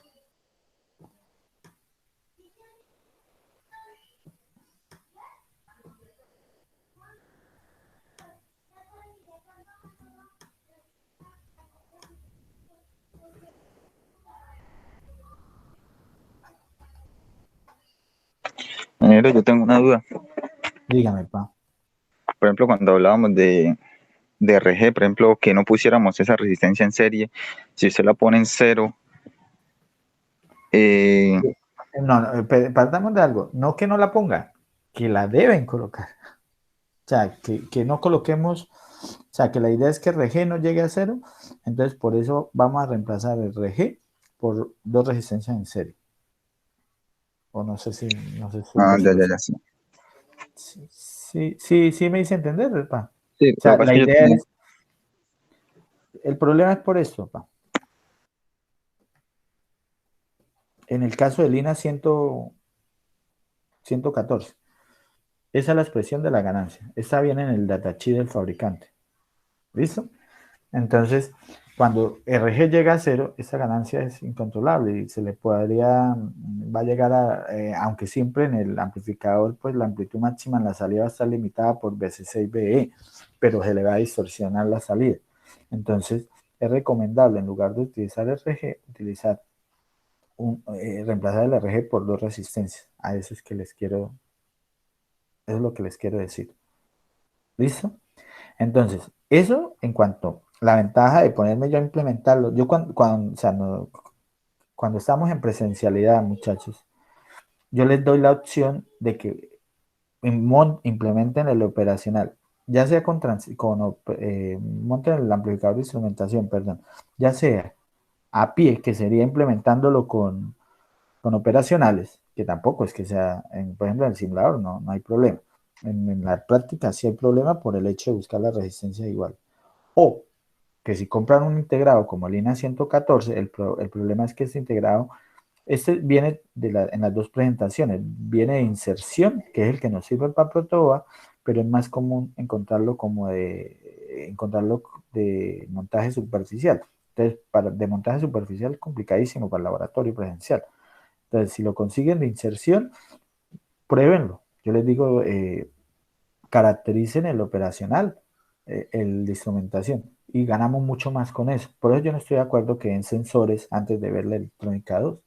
Ingeniero, yo tengo una duda. Dígame, pa. Por ejemplo, cuando hablábamos de RG, por ejemplo, que no pusiéramos esa resistencia en serie, si usted la pone en cero, No, partamos de algo. No que no la pongan, que la deben colocar. O sea, que no coloquemos, o sea, que la idea es que RG no llegue a cero, entonces por eso vamos a reemplazar el RG por dos resistencias en serie. O no sé si ya, sí. Sí me hice entender, pa. Sí, O sea, lo que pasa la es que yo idea tenía... es, el problema es por esto, pa. En el caso de Lina 114, esa es la expresión de la ganancia. Esta viene en el datasheet del fabricante. ¿Listo? Entonces, cuando RG llega a cero, esa ganancia es incontrolable y se le va a llegar a, aunque siempre en el amplificador, pues la amplitud máxima en la salida va a estar limitada por BC6BE, pero se le va a distorsionar la salida. Entonces, es recomendable, en lugar de utilizar RG, reemplazar el RG por dos resistencias. A eso es que eso es lo que les quiero decir. ¿Listo? Entonces, eso en cuanto a la ventaja de ponerme yo a implementarlo. Yo cuando estamos en presencialidad, muchachos, yo les doy la opción de que implementen el operacional, ya sea monten el amplificador de instrumentación, perdón, ya sea a pie, que sería implementándolo con operacionales, que tampoco es que sea, por ejemplo, en el simulador no hay problema. En la práctica sí hay problema por el hecho de buscar la resistencia igual. O que si compran un integrado como Lina 114, el problema es que este integrado, viene en las dos presentaciones, viene de inserción, que es el que nos sirve para Protoba, pero es más común encontrarlo encontrarlo de montaje superficial. Entonces, de montaje superficial, complicadísimo para el laboratorio presencial. Entonces, si lo consiguen de inserción, pruébenlo. Yo les digo, caractericen el operacional, el de instrumentación, y ganamos mucho más con eso. Por eso yo no estoy de acuerdo que den sensores antes de ver la electrónica 2.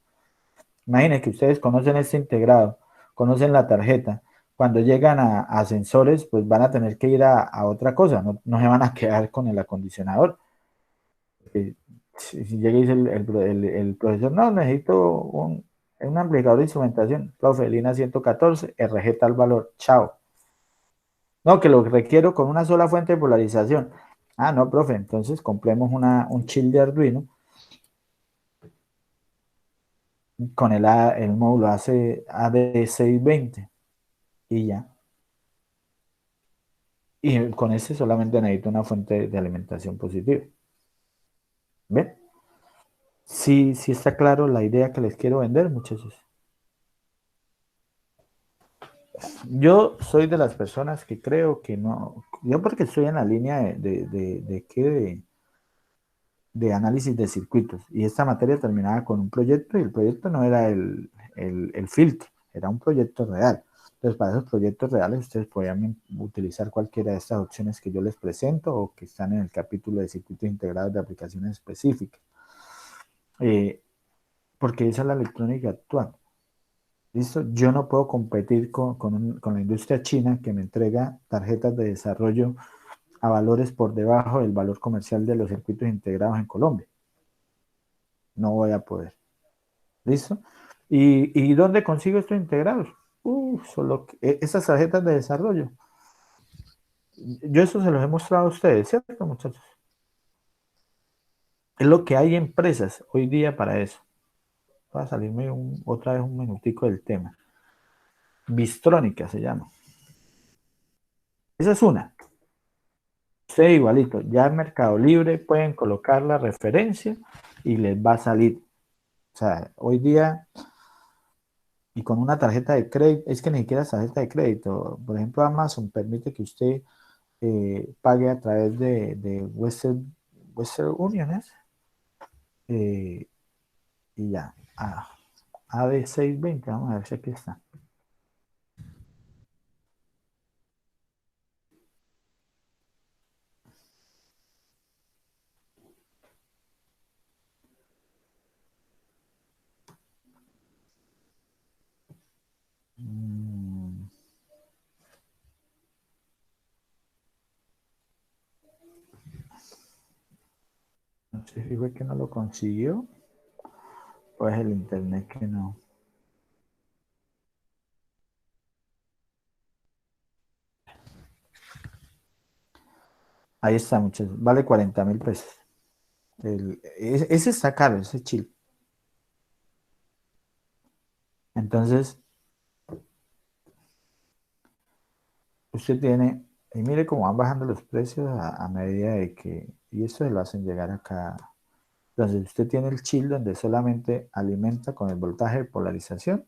Imaginen que ustedes conocen este integrado, conocen la tarjeta. Cuando llegan a sensores, pues van a tener que ir a otra cosa, no se van a quedar con el acondicionador. Si llega y dice el profesor, no, necesito un amplificador de instrumentación, profe, línea 114, RG tal valor, chao. No, que lo requiero con una sola fuente de polarización. Ah, no, profe, entonces compremos un chill de Arduino con el módulo AD620 y ya. Y con ese solamente necesito una fuente de alimentación positiva. ¿Ven? Sí, sí está claro la idea que les quiero vender, muchachos. Yo soy de las personas que creo que no, yo porque estoy en la línea de análisis de circuitos, y esta materia terminaba con un proyecto, y el proyecto no era el filtro, era un proyecto real. Entonces, para esos proyectos reales ustedes podían utilizar cualquiera de estas opciones que yo les presento o que están en el capítulo de circuitos integrados de aplicaciones específicas, porque esa es la electrónica actual. ¿Listo? Yo no puedo competir con la industria china, que me entrega tarjetas de desarrollo a valores por debajo del valor comercial de los circuitos integrados en Colombia. No voy a poder. ¿Listo? ¿Y dónde consigo estos integrados? Solo esas tarjetas de desarrollo. Yo eso se los he mostrado a ustedes, ¿cierto, muchachos? Es lo que hay empresas hoy día para eso. Va a salirme otra vez un minutico del tema. Bistrónica se llama. Esa es una. Usted igualito, ya en Mercado Libre pueden colocar la referencia y les va a salir. O sea, hoy día, y con una tarjeta de crédito, es que ni siquiera es tarjeta de crédito. Por ejemplo, Amazon permite que usted pague a través de Western Union, y ya. AD620, vamos a ver si aquí está. No sé si fue que no lo consiguió o es el internet que no. Ahí está, muchachos. Vale 40.000 pesos. Ese está caro, ese chip. Entonces, usted tiene, y mire cómo van bajando los precios a medida de que, y eso se lo hacen llegar acá. Entonces, usted tiene el chip donde solamente alimenta con el voltaje de polarización,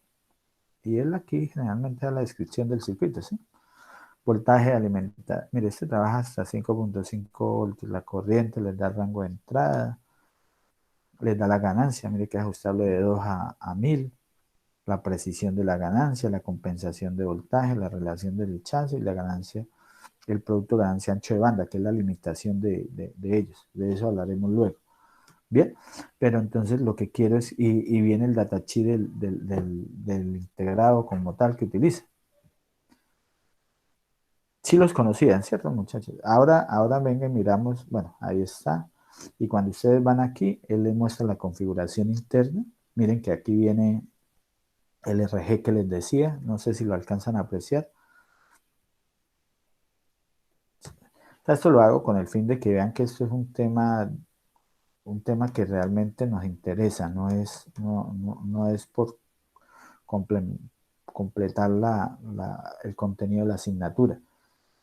y él aquí generalmente da la descripción del circuito, ¿sí? Voltaje alimenta. Mire, este trabaja hasta 5.5 voltios. La corriente les da el rango de entrada, les da la ganancia. Mire que es ajustable de 2 a 1000. La precisión de la ganancia, la compensación de voltaje, la relación del rechazo y la ganancia, el producto ganancia ancho de banda, que es la limitación de ellos. De eso hablaremos luego. Bien, pero entonces lo que quiero es, y viene el datasheet del integrado como tal que utiliza. Sí los conocían, ¿cierto, muchachos? Ahora venga y miramos, bueno, ahí está. Y cuando ustedes van aquí, él les muestra la configuración interna. Miren que aquí viene el RG que les decía, no sé si lo alcanzan a apreciar. Esto lo hago con el fin de que vean que esto es un tema que realmente nos interesa, no es por completar el contenido de la asignatura.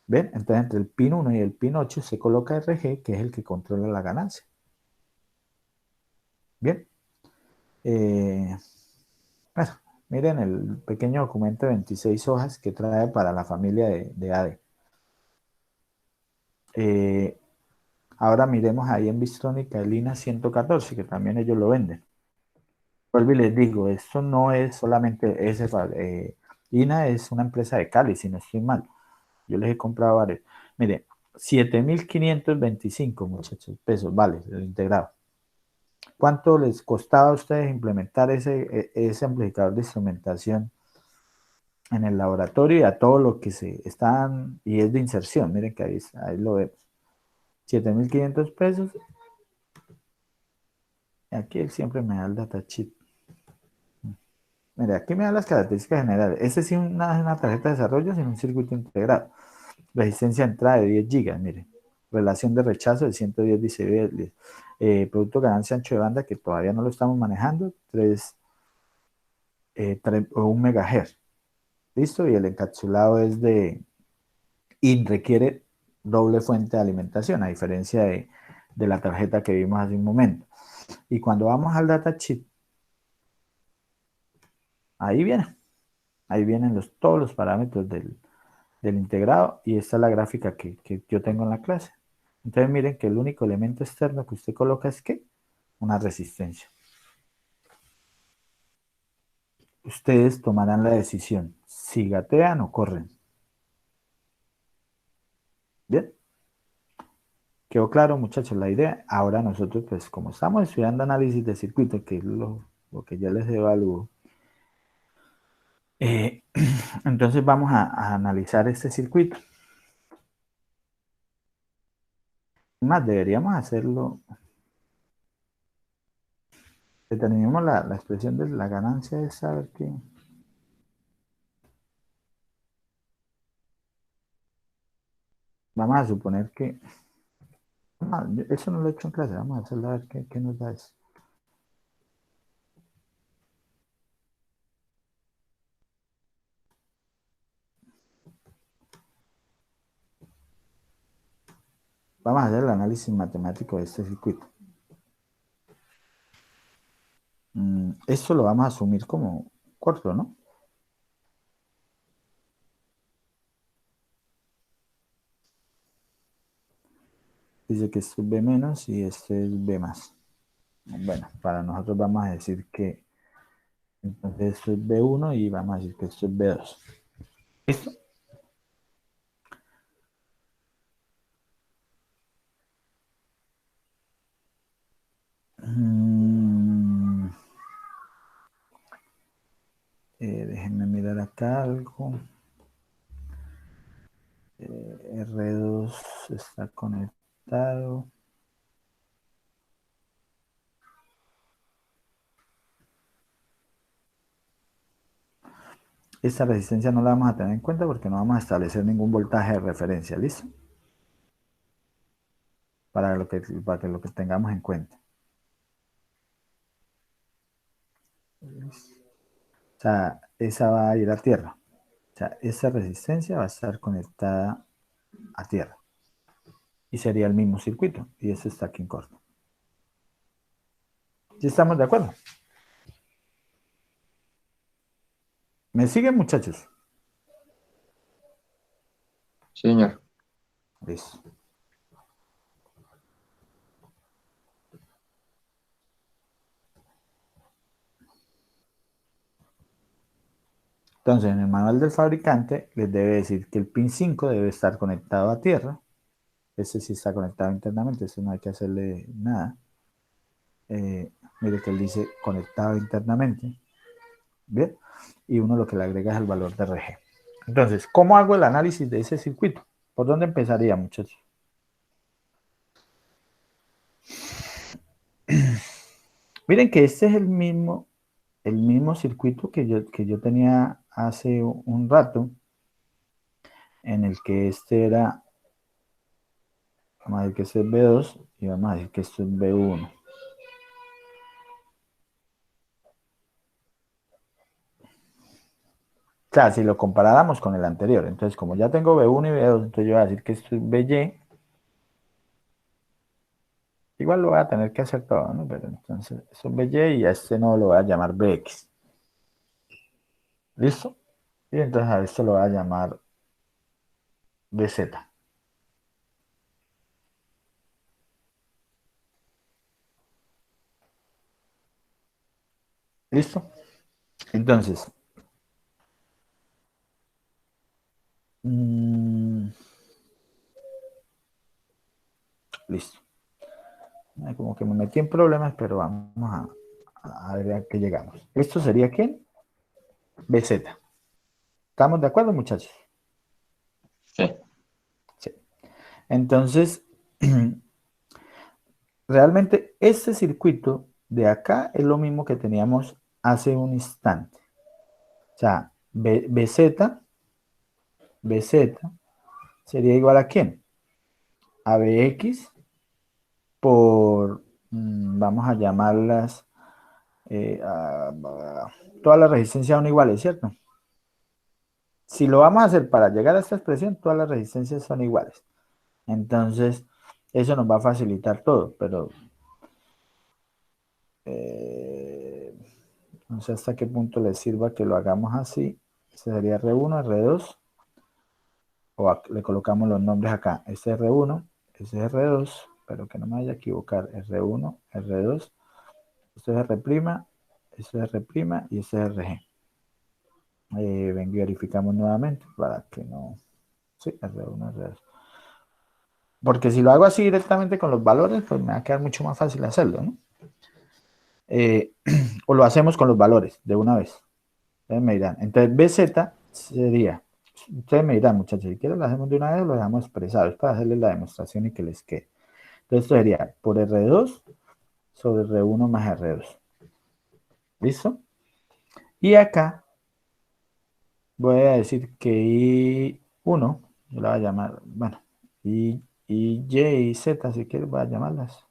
¿Ven? Entonces, entre el pin 1 y el pin 8 se coloca RG, que es el que controla la ganancia. Bien. Bueno, miren el pequeño documento de 26 hojas que trae para la familia de ADE. Ahora miremos ahí en Bistrónica el INA 114, que también ellos lo venden. Vuelvo y les digo, esto no es solamente ese, INA es una empresa de Cali, si no estoy mal. Yo les he comprado varios. Miren, 7.525, muchachos, pesos, vale, el integrado. ¿Cuánto les costaba a ustedes implementar ese amplificador de instrumentación en el laboratorio y a todo lo que se están, y es de inserción? Miren que ahí lo vemos. 7.500 pesos. Aquí él siempre me da el datasheet. Mira, aquí me da las características generales. Este sí es una tarjeta de desarrollo sin un circuito integrado. Resistencia de entrada de 10 GB, miren. Relación de rechazo de 110 decibeles. Producto ganancia ancho de banda que todavía no lo estamos manejando, 1 MHz. ¿Listo? Y el encapsulado es y requiere doble fuente de alimentación, a diferencia de la tarjeta que vimos hace un momento. Y cuando vamos al datasheet, ahí vienen todos los parámetros del integrado, y esta es la gráfica que yo tengo en la clase. Entonces miren que el único elemento externo que usted coloca es ¿qué? Una resistencia. Ustedes tomarán la decisión si gatean o corren. ¿Bien? ¿Quedó claro, muchachos, la idea? Ahora nosotros, pues, como estamos estudiando análisis de circuito, que es lo que ya les evalúo, entonces vamos a analizar este circuito. Más, deberíamos hacerlo. Determinemos la expresión de la ganancia, es saber que... Vamos a suponer que... eso no lo he hecho en clase, vamos a hacerlo a ver qué nos da eso. Vamos a hacer el análisis matemático de este circuito. Esto lo vamos a asumir como corto, ¿no? Dice que esto es B menos y este es B más. Bueno, para nosotros vamos a decir que entonces esto es B1 y vamos a decir que esto es B2. ¿Listo? Déjenme mirar acá algo. R2 está conectado. Esta resistencia no la vamos a tener en cuenta porque no vamos a establecer ningún voltaje de referencia, ¿listo? Para que lo que tengamos en cuenta. O sea, esa va a ir a tierra. O sea, esa resistencia va a estar conectada a tierra. Y sería el mismo circuito. Y eso está aquí en corto. ¿Sí estamos de acuerdo? ¿Me siguen, muchachos? Sí, señor. Listo. Entonces, en el manual del fabricante les debe decir que el pin 5 debe estar conectado a tierra. Ese sí está conectado internamente, eso no hay que hacerle nada. Mire que él dice conectado internamente. Bien. Y uno lo que le agrega es el valor de RG. Entonces, ¿cómo hago el análisis de ese circuito? ¿Por dónde empezaría, muchachos? Miren que este es el mismo circuito que yo tenía hace un rato, en el que este era, vamos a decir que este es B2 y vamos a decir que esto es B1. O sea, si lo comparáramos con el anterior, entonces como ya tengo B1 y B2, entonces yo voy a decir que esto es BY. Igual lo voy a tener que hacer todo, ¿no? Pero entonces esto es BY y a este no lo voy a llamar BX. ¿Listo? Y entonces a esto lo voy a llamar BZ. ¿Listo? Entonces, listo. Como que me metí en problemas, pero vamos a ver a qué llegamos. ¿Esto sería qué? BZ. ¿Estamos de acuerdo, muchachos? Sí. Sí. Entonces, realmente este circuito de acá es lo mismo que teníamos hace un instante. O sea, BZ sería igual a ¿quién? A BX por, vamos a llamarlas, todas las resistencias son iguales, ¿cierto? Si lo vamos a hacer para llegar a esta expresión, todas las resistencias son iguales. Entonces, eso nos va a facilitar todo, pero no sé hasta qué punto les sirva que lo hagamos así. Este sería R1, R2, o le colocamos los nombres acá. Este es R1, este es R2, pero que no me vaya a equivocar. R1, R2, esto es R', esto es R' y esto es RG. Ven y verificamos nuevamente para que no... Sí, R1, R2. Porque si lo hago así directamente con los valores, pues me va a quedar mucho más fácil hacerlo, ¿no? O lo hacemos con los valores de una vez. Ustedes me dirán. Entonces, BZ sería, ustedes me dirán, muchachos, si quieren lo hacemos de una vez o lo dejamos expresado. Es para hacerles la demostración y que les quede. Entonces, esto sería por R2 sobre R1 más R2. ¿Listo? Y acá voy a decir que I1, yo la voy a llamar, bueno, Y y Z, si quieres, voy a llamarlas.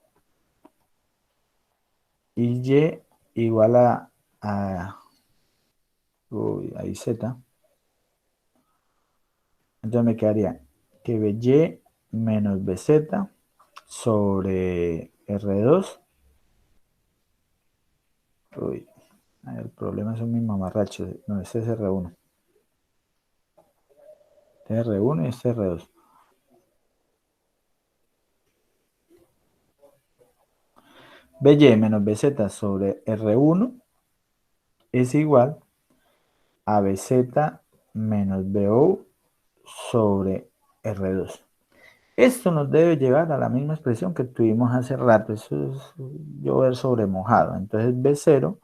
Y igual ahí Z. Entonces me quedaría que BY menos BZ sobre R2. Uy, el problema son mis mamarrachos. No, este es R1. Este es R1 y este es R2. BY menos BZ sobre R1 es igual a BZ menos BO sobre R2. Esto nos debe llevar a la misma expresión que tuvimos hace rato. Eso es llover sobre mojado. Entonces B0,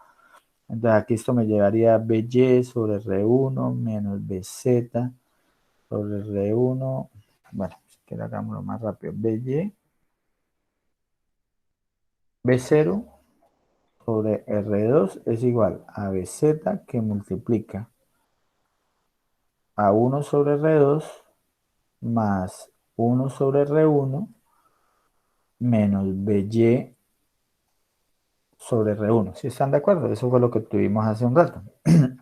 entonces aquí esto me llevaría a BY sobre R1 menos BZ sobre R1. Bueno, si quiere hagámoslo más rápido. BY, B0 sobre R2 es igual a BZ que multiplica a 1 sobre R2 más 1 sobre R1 menos BY sobre R1. ¿Sí están de acuerdo? Eso fue lo que tuvimos hace un rato.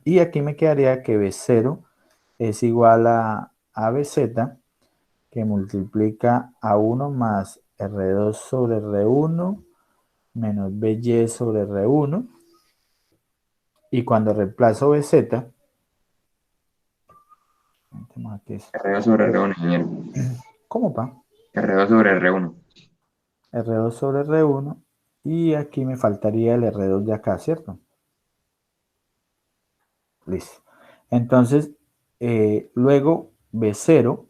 Y aquí me quedaría que B0 es igual a BZ que multiplica a 1 más R2 sobre R1 menos BY sobre R1. Y cuando reemplazo BZ, aquí es, R2 sobre R1, ingeniero. ¿cómo pa? R2 sobre R1. R2 sobre R1 y aquí me faltaría el R2 de acá, ¿cierto? Listo. Entonces, luego B0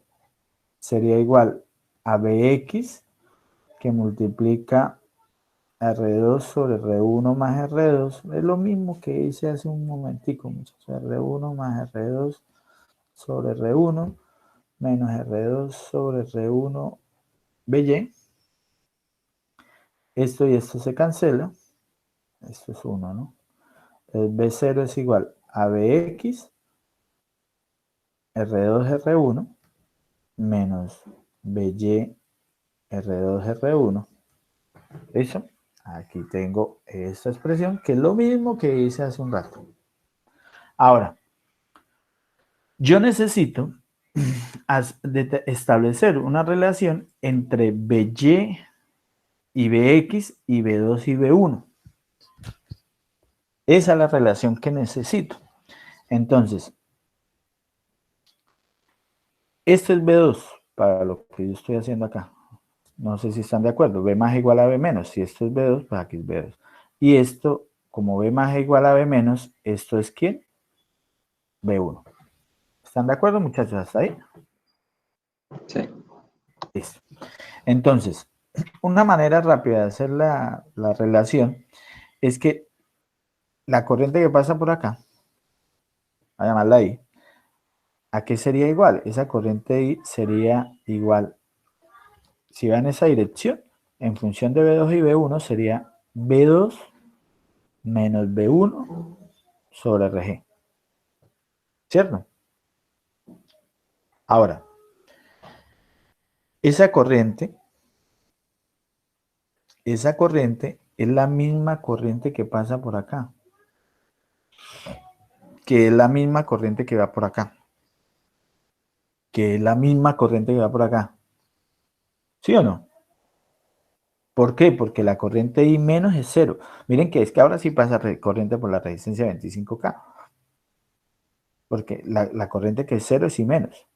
sería igual a Bx que multiplica R2 sobre R1 más R2. Es lo mismo que hice hace un momentico, muchachos. R1 más R2 sobre R1 menos R2 sobre R1 BY. Esto y esto se cancela. Esto es 1, ¿no? El B0 es igual a Bx R2 R1 menos BY R2 R1. ¿Listo? Aquí tengo esta expresión que es lo mismo que hice hace un rato. Ahora, yo necesito establecer una relación entre BY y BX y B2 y B1. Esa es la relación que necesito. Entonces, esto es B2 para lo que yo estoy haciendo acá. No sé si están de acuerdo. B más igual a B menos. Si esto es B2, pues aquí es B2. Y esto como B más es igual a B menos, ¿esto es quién? B1. ¿Están de acuerdo, muchachos? ¿Hasta ahí? Sí. Listo. Entonces, una manera rápida de hacer la relación es que la corriente que pasa por acá, a llamarla I, ¿a qué sería igual? Esa corriente I sería igual, si va en esa dirección, en función de B2 y B1 sería B2 menos B1 sobre RG. ¿Cierto? Ahora, esa corriente es la misma corriente que pasa por acá, que es la misma corriente que va por acá, que es la misma corriente que va por acá. ¿Sí o no? ¿Por qué? Porque la corriente I menos es 0. Miren que es que ahora sí pasa corriente por la resistencia 25K. Porque la corriente que es 0 es I menos.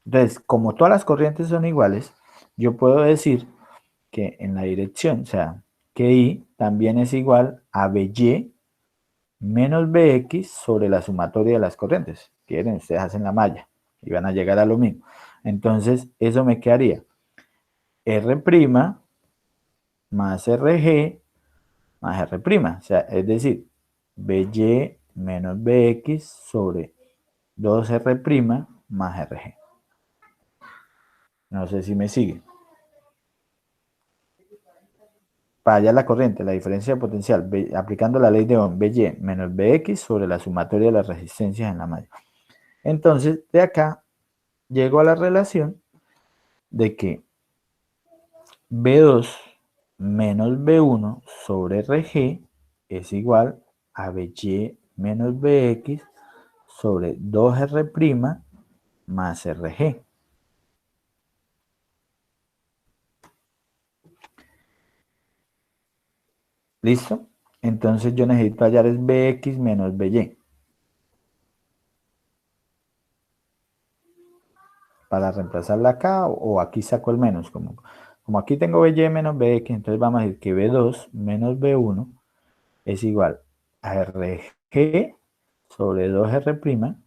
Entonces, como todas las corrientes son iguales, yo puedo decir que en la dirección, o sea, que I también es igual a BY menos BX sobre la sumatoria de las corrientes. Quieren, ustedes hacen la malla y van a llegar a lo mismo. Entonces, eso me quedaría R' más RG más R'. O sea, es decir, BY menos BX sobre 2R' más RG. No sé si me sigue. Para hallar la corriente, la diferencia potencial, aplicando la ley de Ohm, BY menos BX sobre la sumatoria de las resistencias en la malla. Entonces, de acá llego a la relación de que B2 menos B1 sobre RG es igual a BY menos BX sobre 2R' más RG. ¿Listo? Entonces yo necesito hallar es BX menos BY. Para reemplazarla acá o aquí saco el menos. Como aquí tengo BY menos BX, entonces vamos a decir que B2 menos B1 es igual a RG sobre 2R'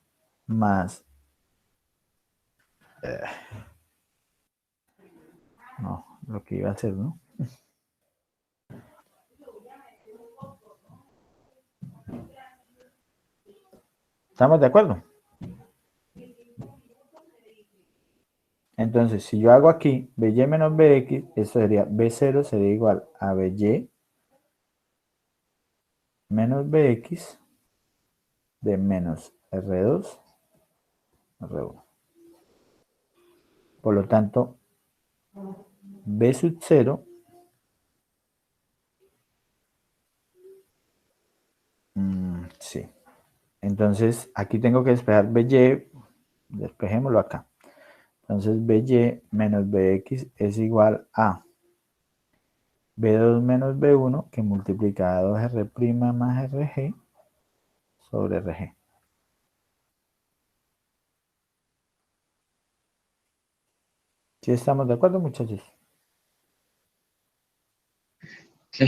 más... no, lo que iba a hacer, ¿no? ¿Estamos de acuerdo? Entonces, si yo hago aquí BY menos BX, eso sería B0 sería igual a BY menos BX de menos R2, R1. Por lo tanto, B sub 0 sí. Entonces, aquí tengo que despejar BY, despejémoslo acá. Entonces, BY menos BX es igual a B2 menos B1 que multiplica a 2R' más RG sobre RG. ¿Sí estamos de acuerdo, muchachos? Sí.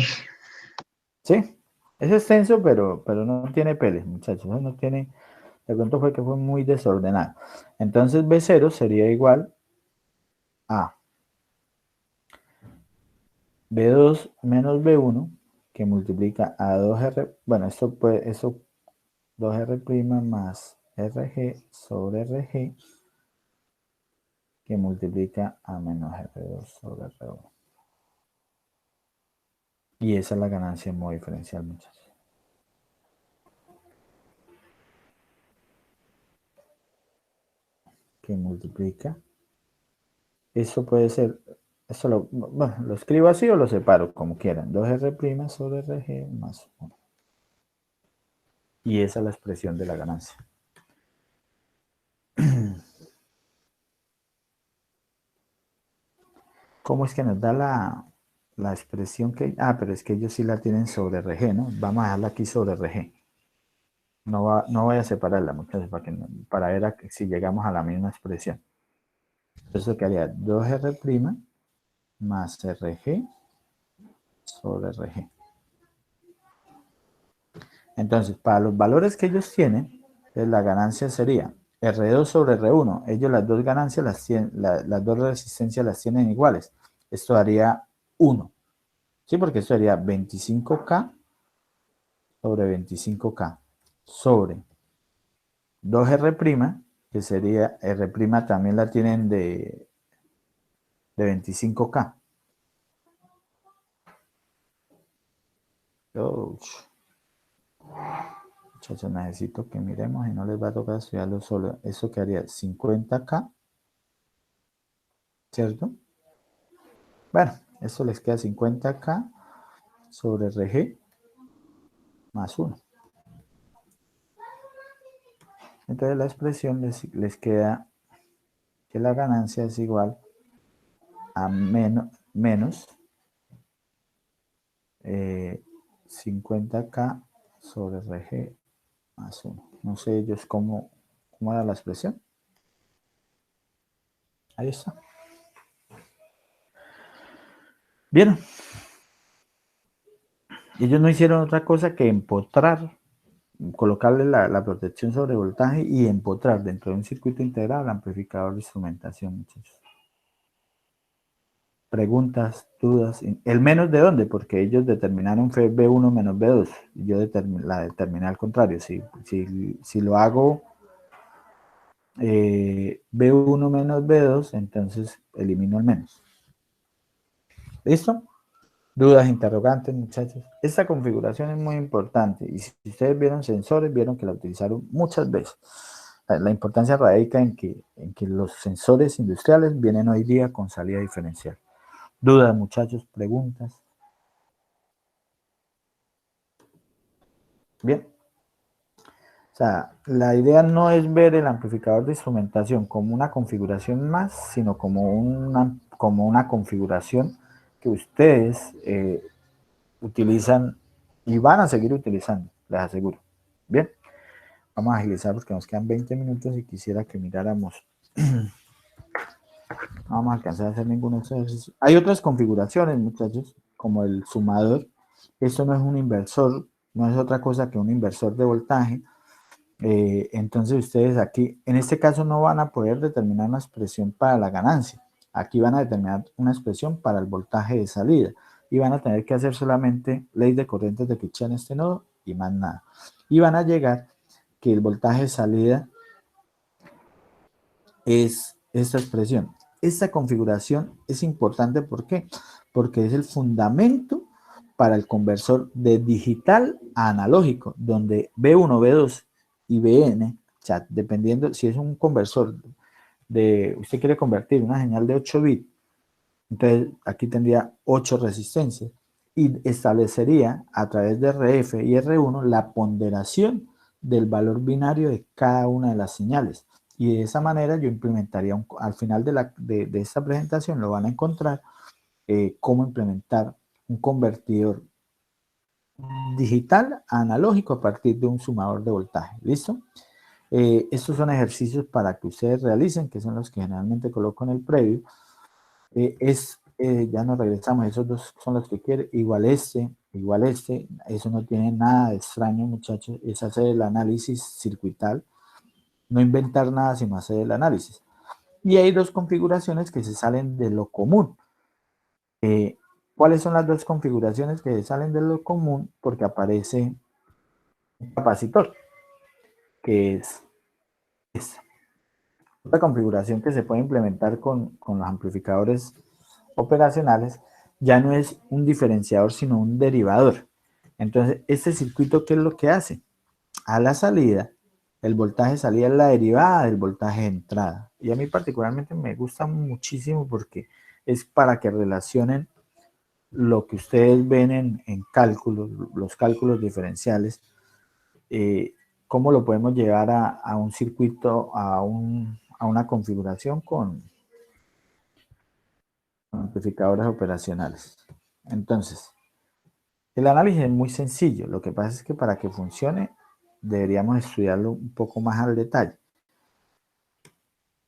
¿Sí? Es extenso, pero no tiene peles, muchachos. No tiene... De pronto fue que fue muy desordenado. Entonces, B0 sería igual a B2 menos B1 que multiplica a 2R, bueno, esto puede, eso 2R' más RG sobre RG que multiplica a menos R2 sobre R1. Y esa es la ganancia en modo diferencial, muchachos. Que multiplica. Eso puede ser, eso bueno, lo escribo así o lo separo, como quieran. 2R' sobre RG más 1. Y esa es la expresión de la ganancia. ¿Cómo es que nos da la expresión que... Ah, pero es que ellos sí la tienen sobre RG, ¿no? Vamos a dejarla aquí sobre RG. No voy a separarla, muchachos, para ver si llegamos a la misma expresión. Entonces quedaría 2R' más RG sobre RG. Entonces, para los valores que ellos tienen, la ganancia sería R2 sobre R1. Ellos las dos ganancias, las dos resistencias las tienen iguales. Esto daría 1. ¿Sí? Porque esto daría 25K sobre 25K sobre 2R', que sería R' también la tienen de 25K. Muchachos, necesito que miremos y no les va a tocar estudiarlo solo. Eso quedaría 50K, ¿cierto? Bueno, eso les queda 50K sobre RG más 1. Entonces la expresión les queda que la ganancia es igual a menos 50K sobre RG más 1. No sé ellos cómo era la expresión. Ahí está. Bien. Ellos no hicieron otra cosa que empotrar, colocarle la protección sobre voltaje y empotrar dentro de un circuito integrado el amplificador de instrumentación, muchachos. Preguntas, dudas. ¿El menos de dónde? Porque ellos determinaron fue B1 menos B2. Yo la determiné al contrario. Si lo hago B1 menos B2, entonces elimino el menos. ¿Listo? Dudas, interrogantes, muchachos. Esta configuración es muy importante. Y si ustedes vieron sensores, vieron que la utilizaron muchas veces. La importancia radica en que los sensores industriales vienen hoy día con salida diferencial. Dudas, muchachos, preguntas. Bien. O sea, la idea no es ver el amplificador de instrumentación como una configuración más, sino como una configuración que ustedes utilizan y van a seguir utilizando, les aseguro. Bien, vamos a agilizar porque nos quedan 20 minutos y quisiera que miráramos. No vamos a alcanzar a hacer ningún ejercicio. Hay otras configuraciones, muchachos, como el sumador. Esto no es un inversor, no es otra cosa que un inversor de voltaje. Entonces ustedes aquí, en este caso no van a poder determinar una expresión para la ganancia. Aquí van a determinar una expresión para el voltaje de salida. Y van a tener que hacer solamente ley de corrientes de Kirchhoff en este nodo y más nada. Y van a llegar que el voltaje de salida es esta expresión. Esta configuración es importante, ¿por qué? Porque es el fundamento para el conversor de digital a analógico, donde B1, B2 y BN, o sea, dependiendo si es un conversor usted quiere convertir una señal de 8 bits, entonces aquí tendría 8 resistencias y establecería a través de RF y R1 la ponderación del valor binario de cada una de las señales. Y de esa manera yo implementaría, al final de esta presentación lo van a encontrar, cómo implementar un convertidor digital a analógico a partir de un sumador de voltaje. ¿Listo? Estos son ejercicios para que ustedes realicen, que son los que generalmente coloco en el previo. Ya nos regresamos, esos dos son los que quiere, igual este, eso no tiene nada de extraño, muchachos, es hacer el análisis circuital, no inventar nada sino hacer el análisis. Y hay dos configuraciones que se salen de lo común. ¿Cuáles son las dos configuraciones que se salen de lo común? Porque aparece un capacitor, que es esta. Otra configuración que se puede implementar con los amplificadores operacionales ya no es un diferenciador, sino un derivador. Entonces, este circuito, ¿qué es lo que hace? A la salida, el voltaje de salida es la derivada del voltaje de entrada. Y a mí particularmente me gusta muchísimo porque es para que relacionen lo que ustedes ven en cálculos, los cálculos diferenciales, cómo lo podemos llevar a un circuito, a una configuración con amplificadores operacionales. Entonces, el análisis es muy sencillo. Lo que pasa es que para que funcione deberíamos estudiarlo un poco más al detalle.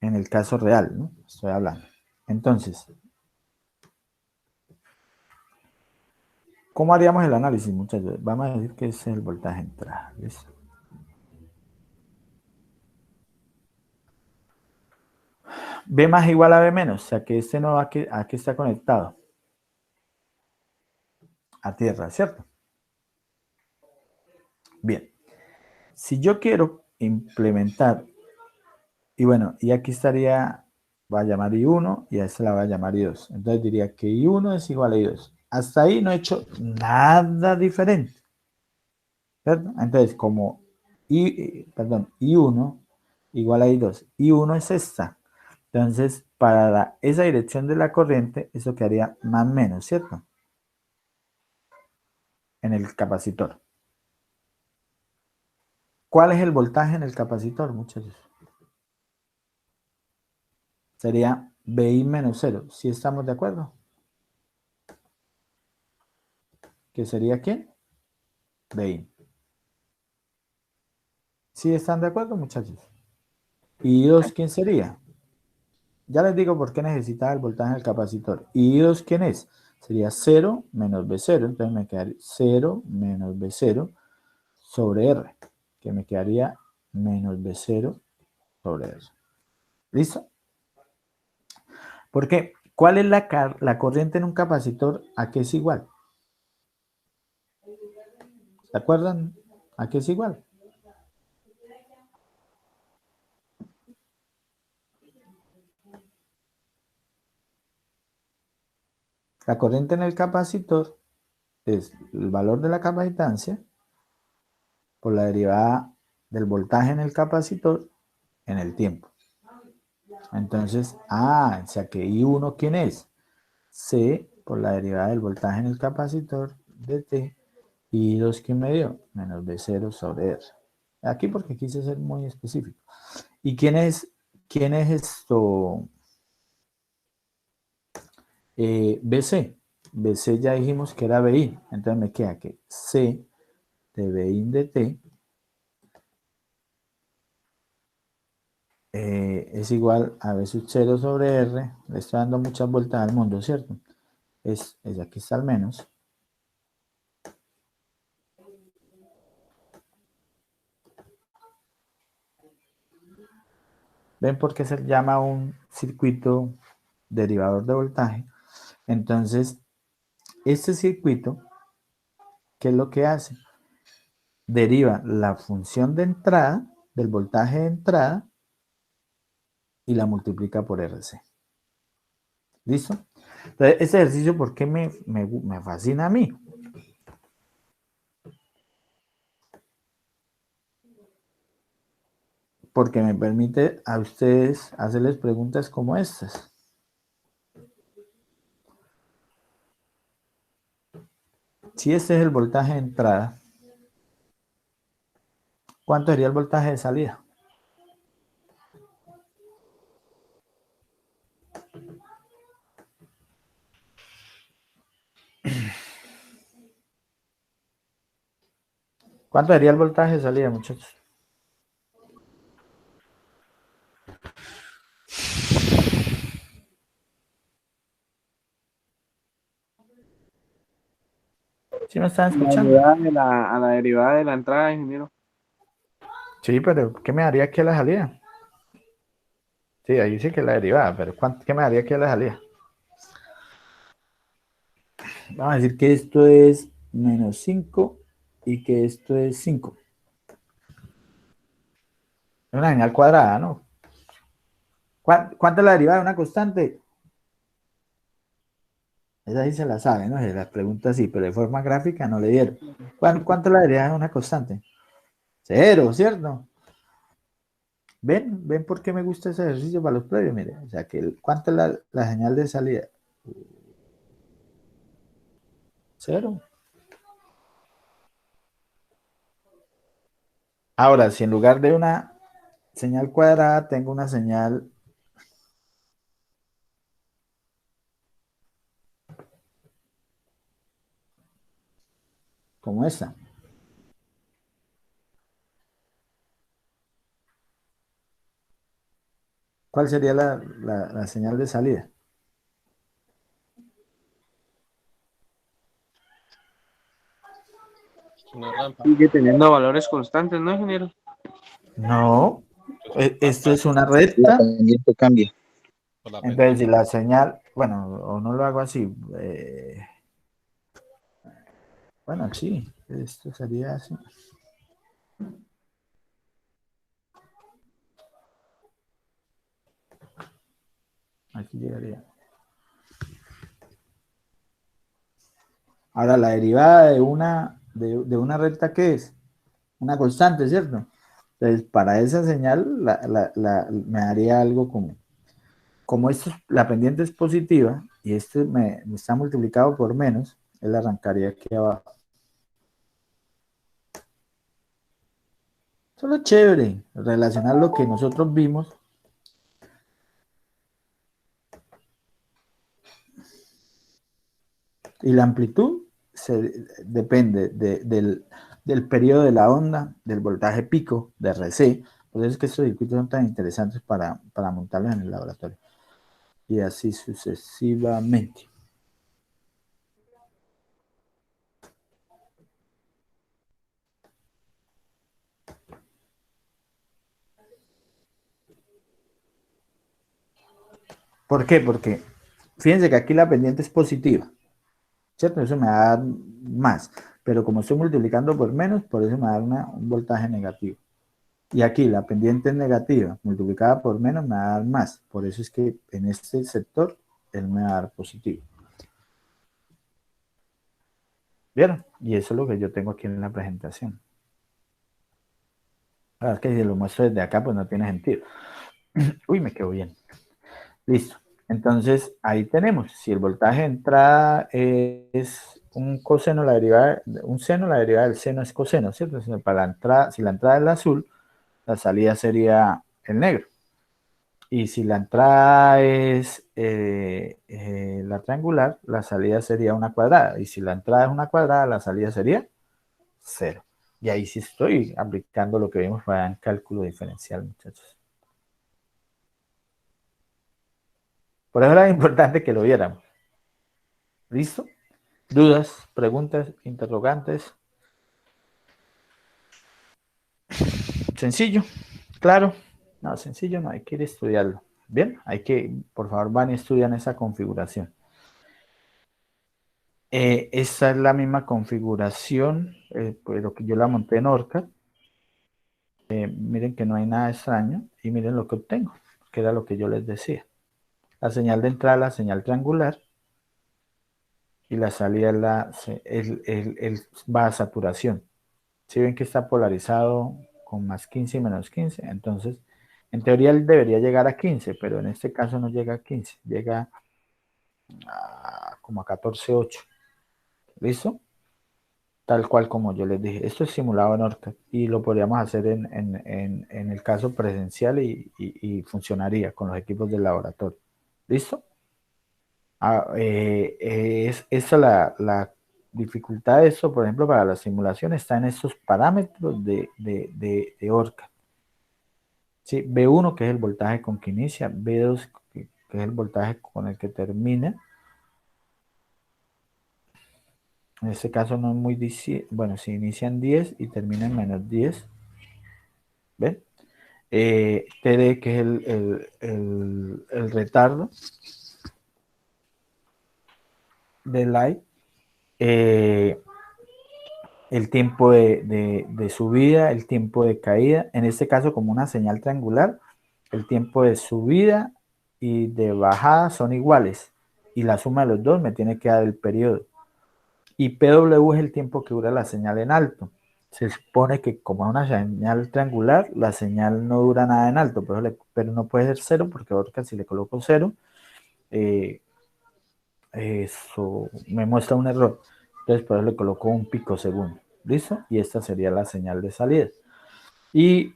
En el caso real, ¿no? Estoy hablando. Entonces, ¿Cómo haríamos el análisis, muchachos? Vamos a decir que ese es el voltaje de entrada. ¿Listo? B más igual a B menos, o sea que este no va a qué está conectado. A tierra, ¿cierto? Bien. Si yo quiero implementar, y bueno, y aquí estaría, va a llamar I1 y a esta la va a llamar I2. Entonces diría que I1 es igual a I2. Hasta ahí no he hecho nada diferente. ¿Cierto? Entonces, como I1 igual a I2. I1 es esta. Entonces, para esa dirección de la corriente, eso quedaría más o menos, ¿cierto? En el capacitor. ¿Cuál es el voltaje en el capacitor, muchachos? Sería BI menos 0. ¿Sí estamos de acuerdo? ¿Qué sería quién? BI. ¿Sí están de acuerdo, muchachos? ¿Y I2 quién sería? Ya les digo por qué necesitaba el voltaje del capacitor. ¿Y I2 quién es? Sería 0 menos B0. Entonces me quedaría 0 menos B0 sobre R. Que me quedaría menos B0 sobre R. ¿Listo? ¿Por qué? ¿Cuál es la corriente en un capacitor? ¿A qué es igual? ¿Se acuerdan? ¿A qué es igual? La corriente en el capacitor es el valor de la capacitancia por la derivada del voltaje en el capacitor en el tiempo. Entonces, o sea que I1, ¿quién es? C por la derivada del voltaje en el capacitor de T. Y I2, ¿quién me dio? Menos B0 sobre R. Aquí porque quise ser muy específico. ¿Y quién es esto? BC. BC ya dijimos que era BI. Entonces me queda que C de BI de T es igual a B sub 0 sobre R. Le estoy dando muchas vueltas al mundo, ¿cierto? Es aquí está al menos. ¿Ven por qué se llama un circuito derivador de voltaje? Entonces, este circuito, ¿qué es lo que hace? Deriva la función de entrada, del voltaje de entrada, y la multiplica por RC. ¿Listo? Entonces, este ejercicio, ¿por qué me fascina a mí? Porque me permite a ustedes hacerles preguntas como estas. Si este es el voltaje de entrada, ¿cuánto sería el voltaje de salida? ¿Cuánto sería el voltaje de salida, muchachos? ¿Sí me están escuchando? A la derivada de la entrada, ingeniero. Sí, pero ¿qué me daría aquí a la salida? Sí, ahí sí que la derivada, pero ¿qué me daría aquí a la salida? Vamos a decir que esto es menos 5 y que esto es 5. Es una señal cuadrada, ¿no? ¿Cuánto es la derivada de una constante? Esa sí se la sabe, ¿no? Se la pregunta así, pero de forma gráfica no le dieron. ¿Cuánto es la derivada de una constante? 0, ¿cierto? ¿Ven por qué me gusta ese ejercicio para los previos? Mire, o sea, que ¿cuánto es la señal de salida? 0. Ahora, si en lugar de una señal cuadrada tengo una señal como esta. ¿Cuál sería la señal de salida? Una rampa. Sigue teniendo valores constantes, ¿no, ingeniero? No, esto es una La recta. pendiente cambia. Por la Entonces, si pendiente. la señal, bueno, o no lo hago así. Bueno, sí, esto sería así. Aquí llegaría. Ahora, la derivada de una recta, ¿qué es? Una constante, ¿cierto? Entonces, para esa señal me daría algo como esto, la pendiente es positiva y esto me está multiplicado por menos, él arrancaría aquí abajo. Solo chévere relacionar lo que nosotros vimos y la amplitud depende del periodo de la onda, del voltaje pico, de RC. Por eso es que estos circuitos son tan interesantes para montarlos en el laboratorio. Y así sucesivamente. ¿Por qué? Porque fíjense que aquí la pendiente es positiva, ¿cierto? Eso me va a dar más, pero como estoy multiplicando por menos, por eso me va a dar un voltaje negativo. Y aquí la pendiente es negativa, multiplicada por menos me va a dar más, por eso es que en este sector él me va a dar positivo. ¿Vieron? Y eso es lo que yo tengo aquí en la presentación. Ahora es que si lo muestro desde acá, pues no tiene sentido. Uy, me quedó bien. Listo. Entonces, ahí tenemos. Si el voltaje de entrada es un coseno, la derivada, un seno, la derivada del seno es coseno, ¿cierto? Para la entrada, si la entrada es el azul, la salida sería el negro. Y si la entrada es la triangular, la salida sería una cuadrada. Y si la entrada es una cuadrada, la salida sería 0. Y ahí sí estoy aplicando lo que vimos para en cálculo diferencial, muchachos. Por eso era importante que lo viéramos. ¿Listo? ¿Dudas, preguntas, interrogantes? Sencillo, claro. No, sencillo no, hay que ir a estudiarlo. Bien, hay que, por favor, van y estudian esa configuración. Esa es la misma configuración, pero que yo la monté en ORCAD. Miren que no hay nada extraño y miren lo que obtengo, que era lo que yo les decía. La señal de entrada, la señal triangular, y la salida va a saturación. Si ven que está polarizado con más 15 y menos 15, entonces en teoría él debería llegar a 15, pero en este caso no llega a 15, llega como a 14.8. ¿Listo? Tal cual como yo les dije. Esto es simulado en ORCAD y lo podríamos hacer en el caso presencial y funcionaría con los equipos del laboratorio. ¿Listo? Esa la dificultad de esto, por ejemplo, para la simulación está en estos parámetros de ORCAD. ¿Sí? B1, que es el voltaje con que inicia, B2, que es el voltaje con el que termina. En este caso no es muy difícil. Bueno, si inician 10 y terminan menos 10. ¿Ven? TD, que es el retardo de light. El tiempo de subida, el tiempo de caída. En este caso, como una señal triangular, el tiempo de subida y de bajada son iguales. Y la suma de los dos me tiene que dar el periodo. Y PW es el tiempo que dura la señal en alto. Se supone que como es una señal triangular, la señal no dura nada en alto, pero no puede ser 0 porque ahorita si le coloco 0, eso me muestra un error. Entonces por eso le coloco un picosegundo. ¿Listo? Y esta sería la señal de salida. Y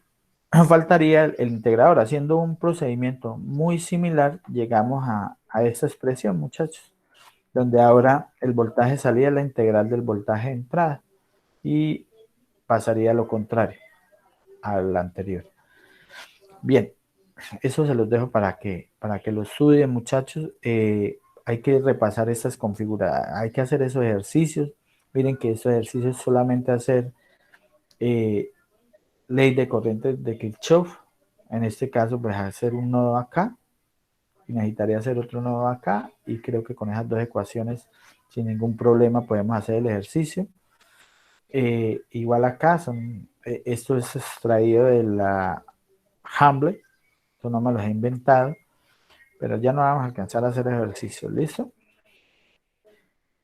faltaría el integrador. Haciendo un procedimiento muy similar, llegamos a esta expresión, muchachos, donde ahora el voltaje de salida es la integral del voltaje de entrada y pasaría a lo contrario al anterior. Bien, eso se los dejo para que lo estudien, muchachos. Hay que repasar estas configuraciones, hay que hacer esos ejercicios Miren que este ejercicio es solamente hacer ley de corriente de Kirchhoff. En este caso, pues hacer un nodo acá. Y necesitaría hacer otro nodo acá. Y creo que con esas dos ecuaciones, sin ningún problema, podemos hacer el ejercicio. Igual acá, esto es extraído de la Hamlet. Esto no me lo he inventado. Pero ya no vamos a alcanzar a hacer ejercicio. ¿Listo?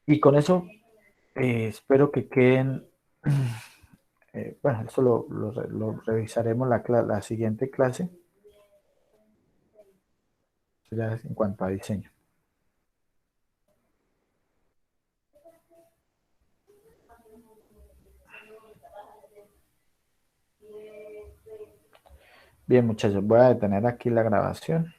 Y con eso espero que queden... bueno, eso lo revisaremos la siguiente clase. Ya en cuanto a diseño. Bien, muchachos, voy a detener aquí la grabación.